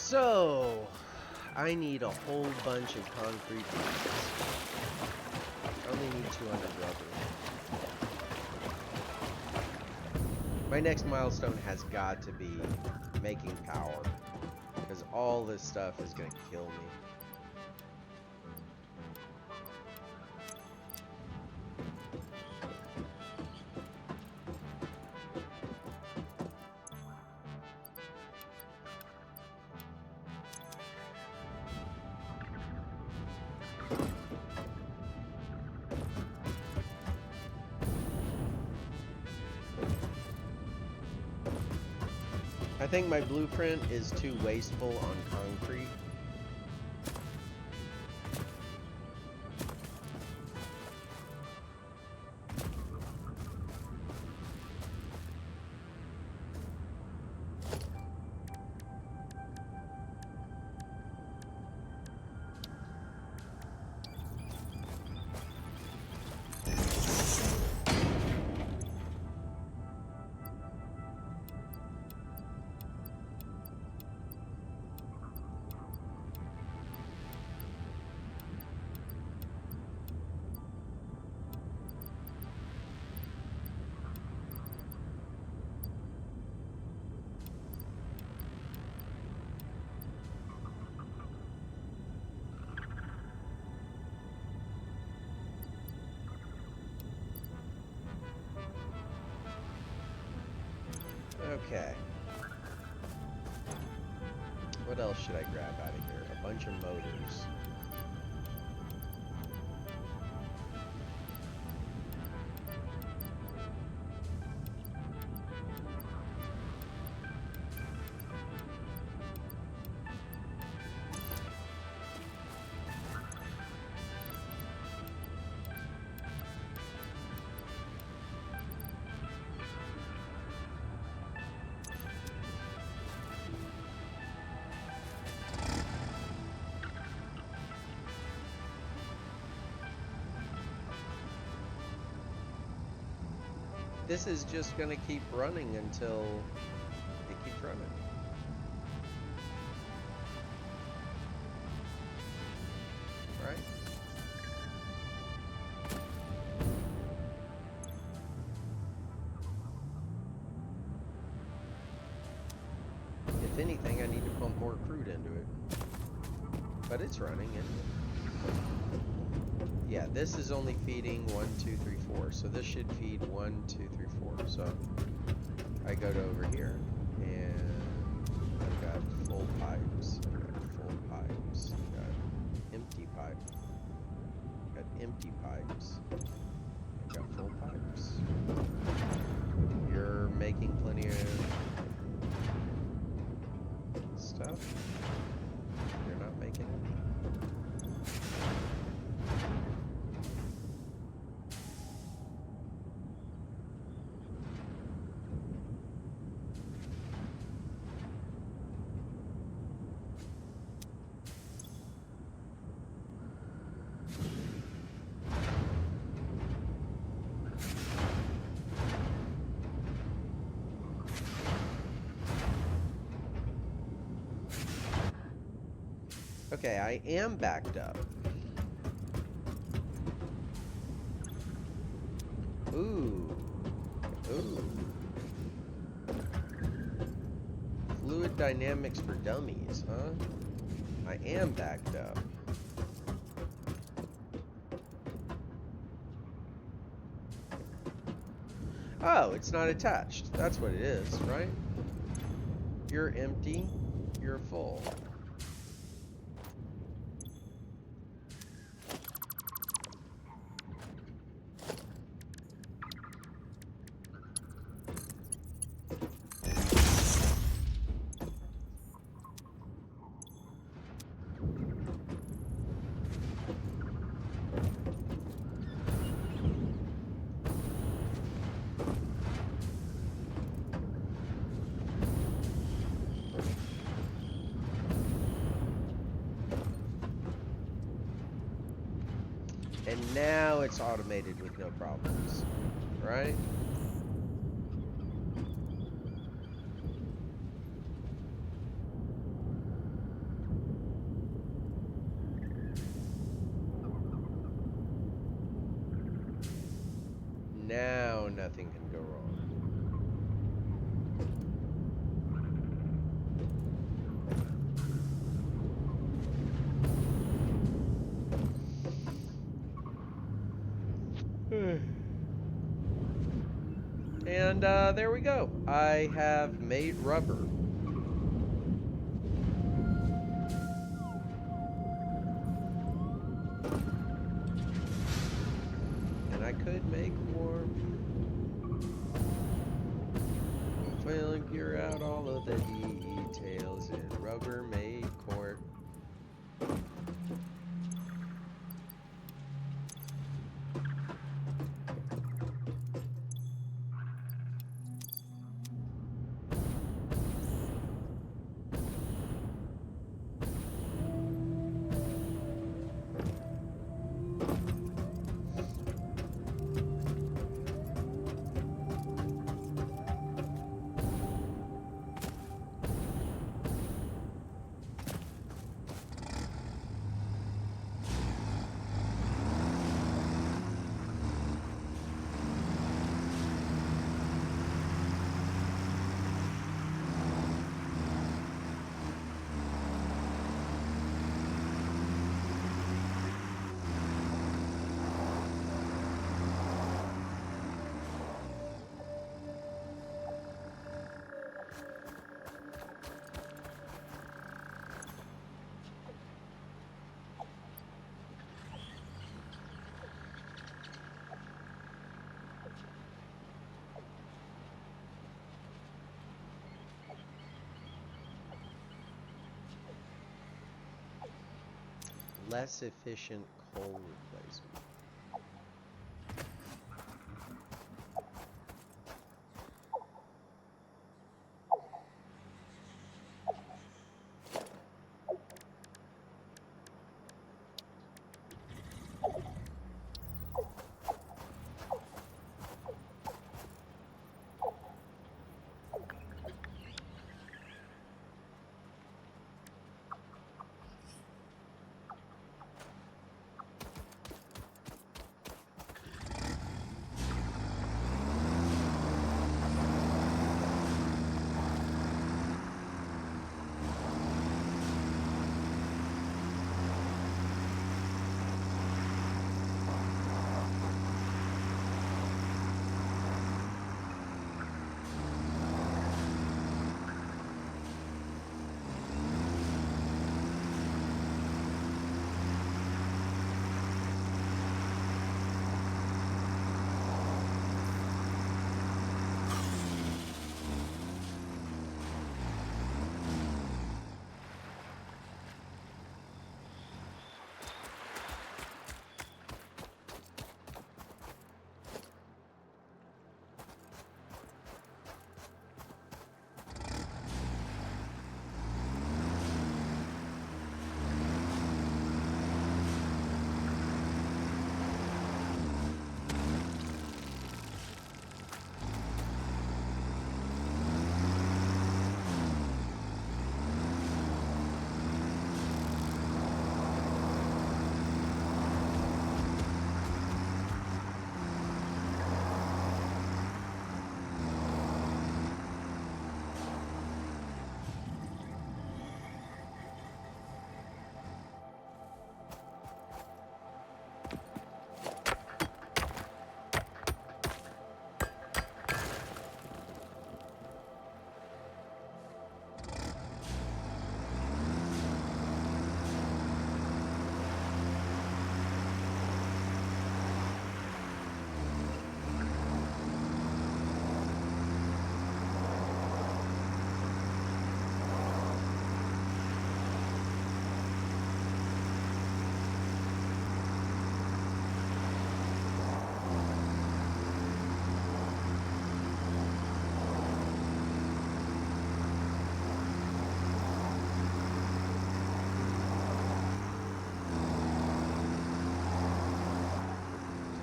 [SPEAKER 1] So, I need a whole bunch of concrete blocks. I only need 200 rubber. My next milestone has got to be making power, because all this stuff is going to kill me. I think my blueprint is too wasteful on concrete. Okay. What else should I grab out of here? A bunch of motors. This is just gonna keep running until it keeps running. Right? If anything, I need to pump more crude into it. But it's running, isn't it? Yeah, this is only feeding 1, 2, 3, 4. So this should feed 1, 2, 3, 4. So I go to over here, and I've got full pipes. I've got full pipes. I've got empty pipes. I've got empty pipes. I've got full pipes. You're making plenty of stuff. You're not making it. Okay, I am backed up. Ooh. Ooh. Fluid dynamics for dummies, huh? I am backed up. Oh, it's not attached. That's what it is, right? You're empty, you're full. And now it's automated with no problems, right? Now nothing can go wrong. And there we go. I have made rubber. And I could make more. We'll figure out all of the details in Rubbermaid Court. Less efficient coal replacement.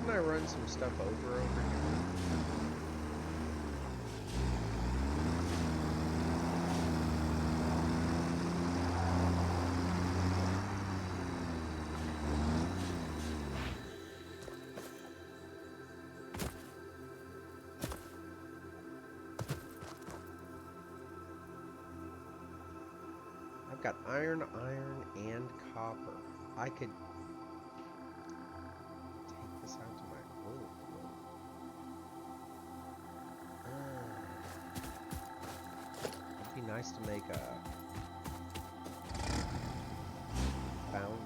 [SPEAKER 1] Can I run some stuff over here? got iron, and copper. I could take this out to my oil field. It'd be nice to make a foundry.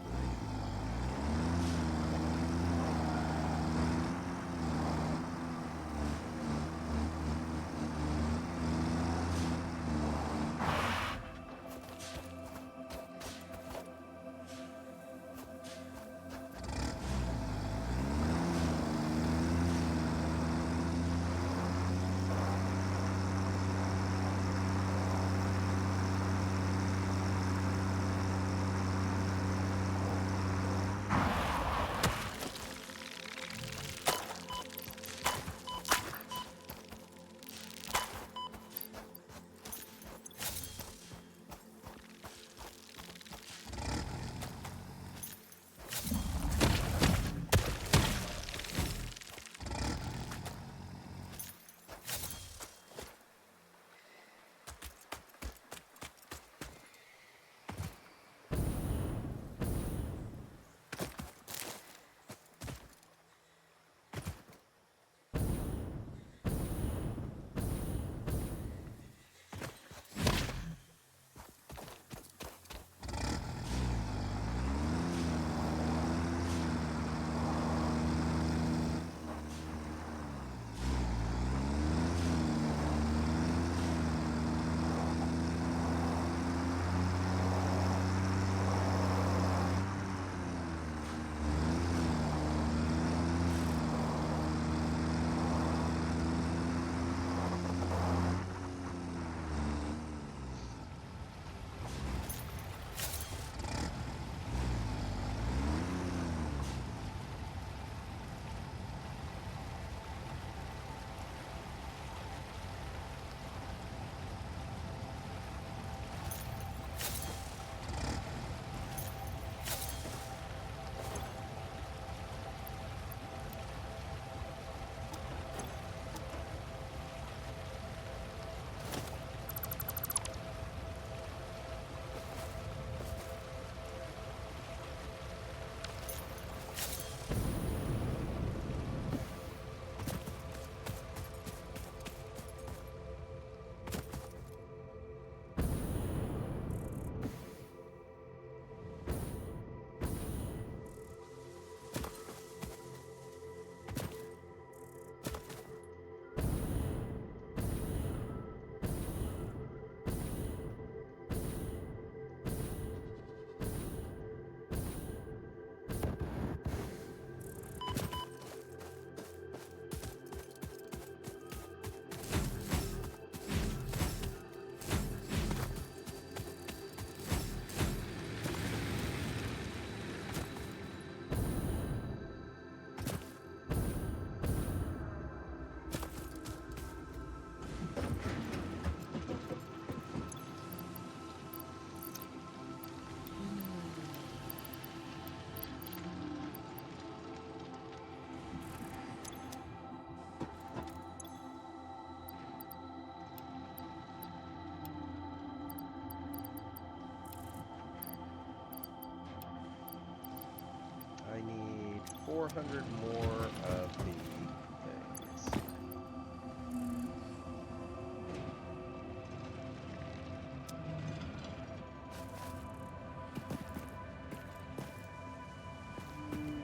[SPEAKER 1] I need 400 more of the things.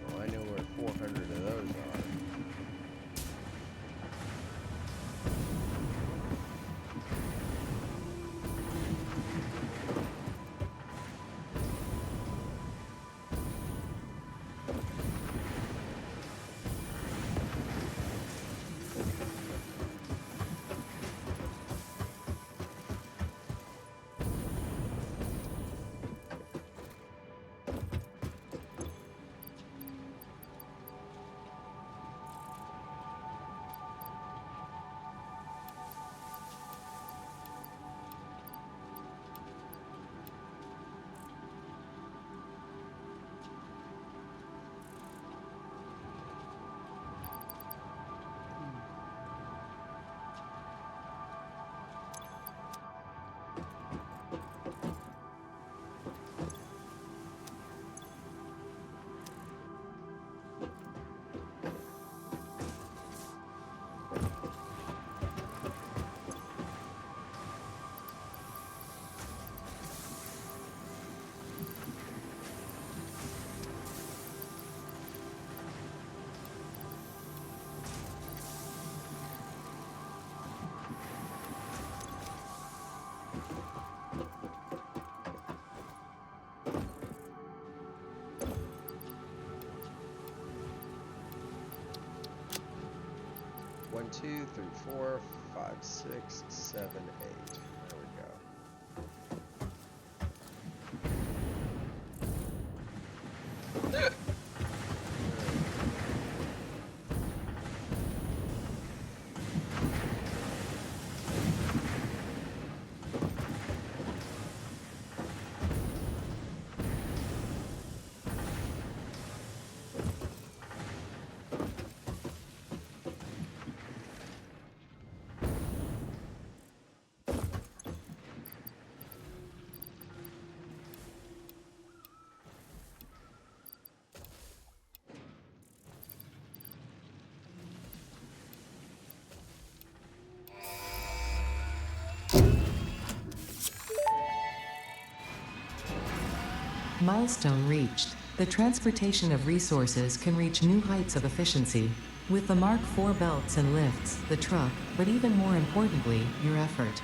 [SPEAKER 1] Well, I know where 400 of those are. 1, 2, 3, 4, 5, 6, 7, 8. There we go.
[SPEAKER 2] Milestone reached. The transportation of resources can reach new heights of efficiency. With the Mark IV belts and lifts, the truck, but even more importantly, your effort.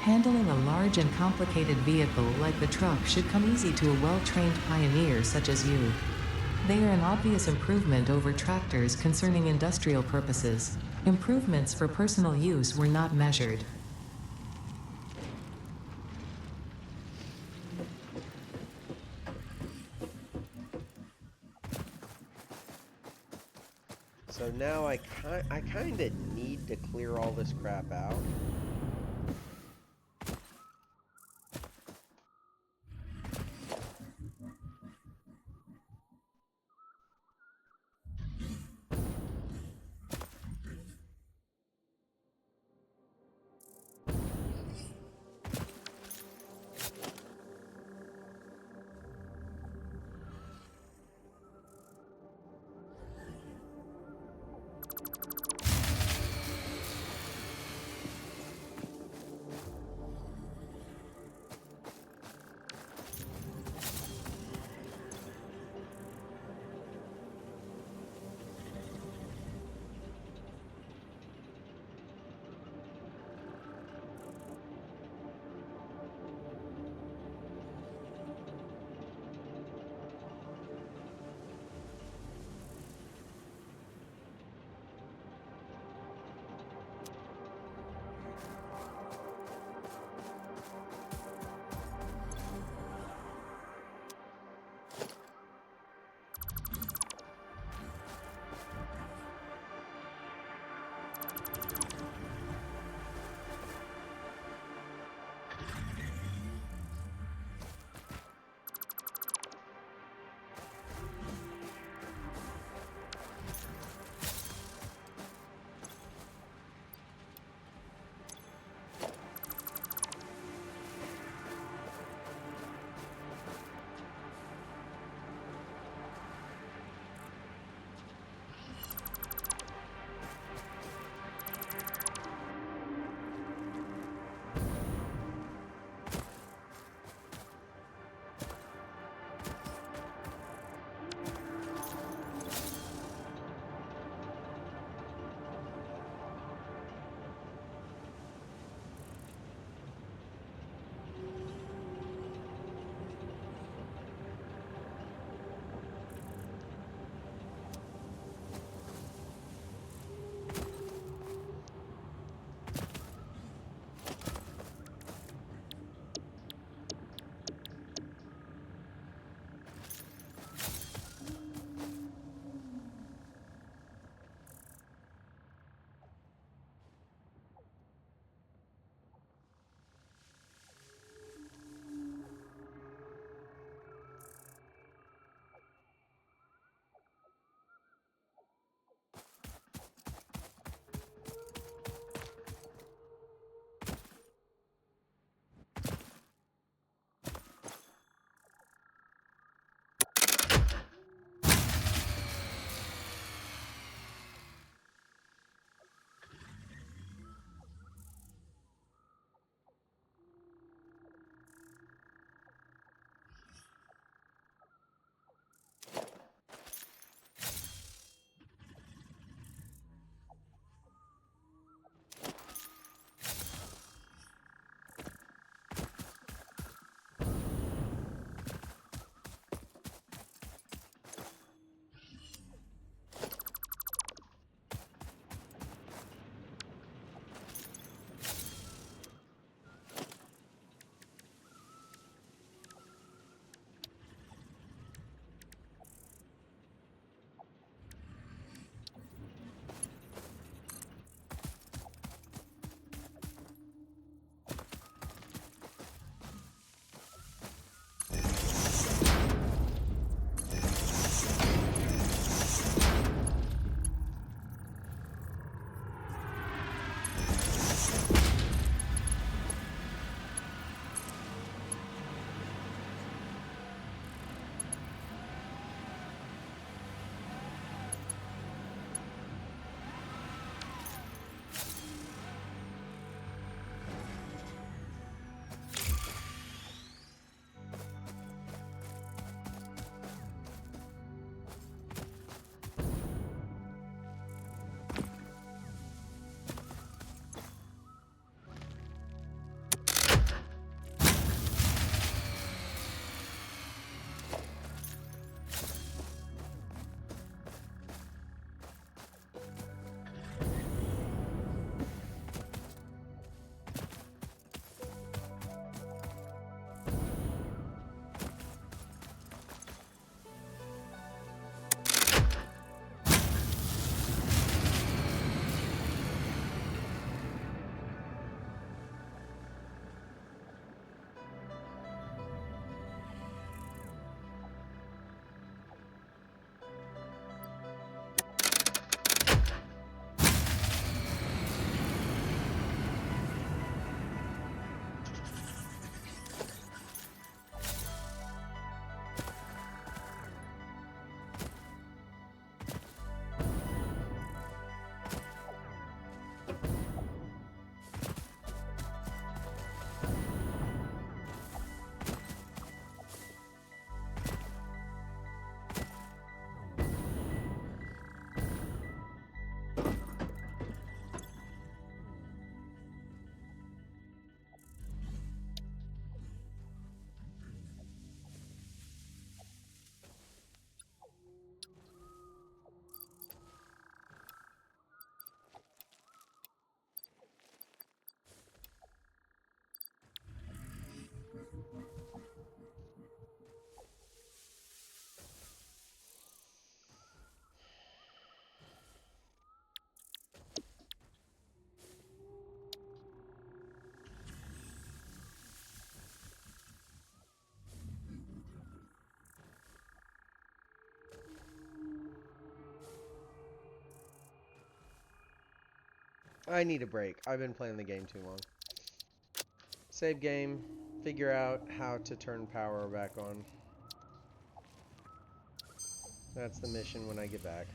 [SPEAKER 2] Handling a large and complicated vehicle like the truck should come easy to a well-trained pioneer such as you. They are an obvious improvement over tractors concerning industrial purposes. Improvements for personal use were not measured.
[SPEAKER 1] So now I kind of need to clear all this crap out. I need a break. I've been playing the game too long. Save game. Figure out how to turn power back on. That's the mission when I get back.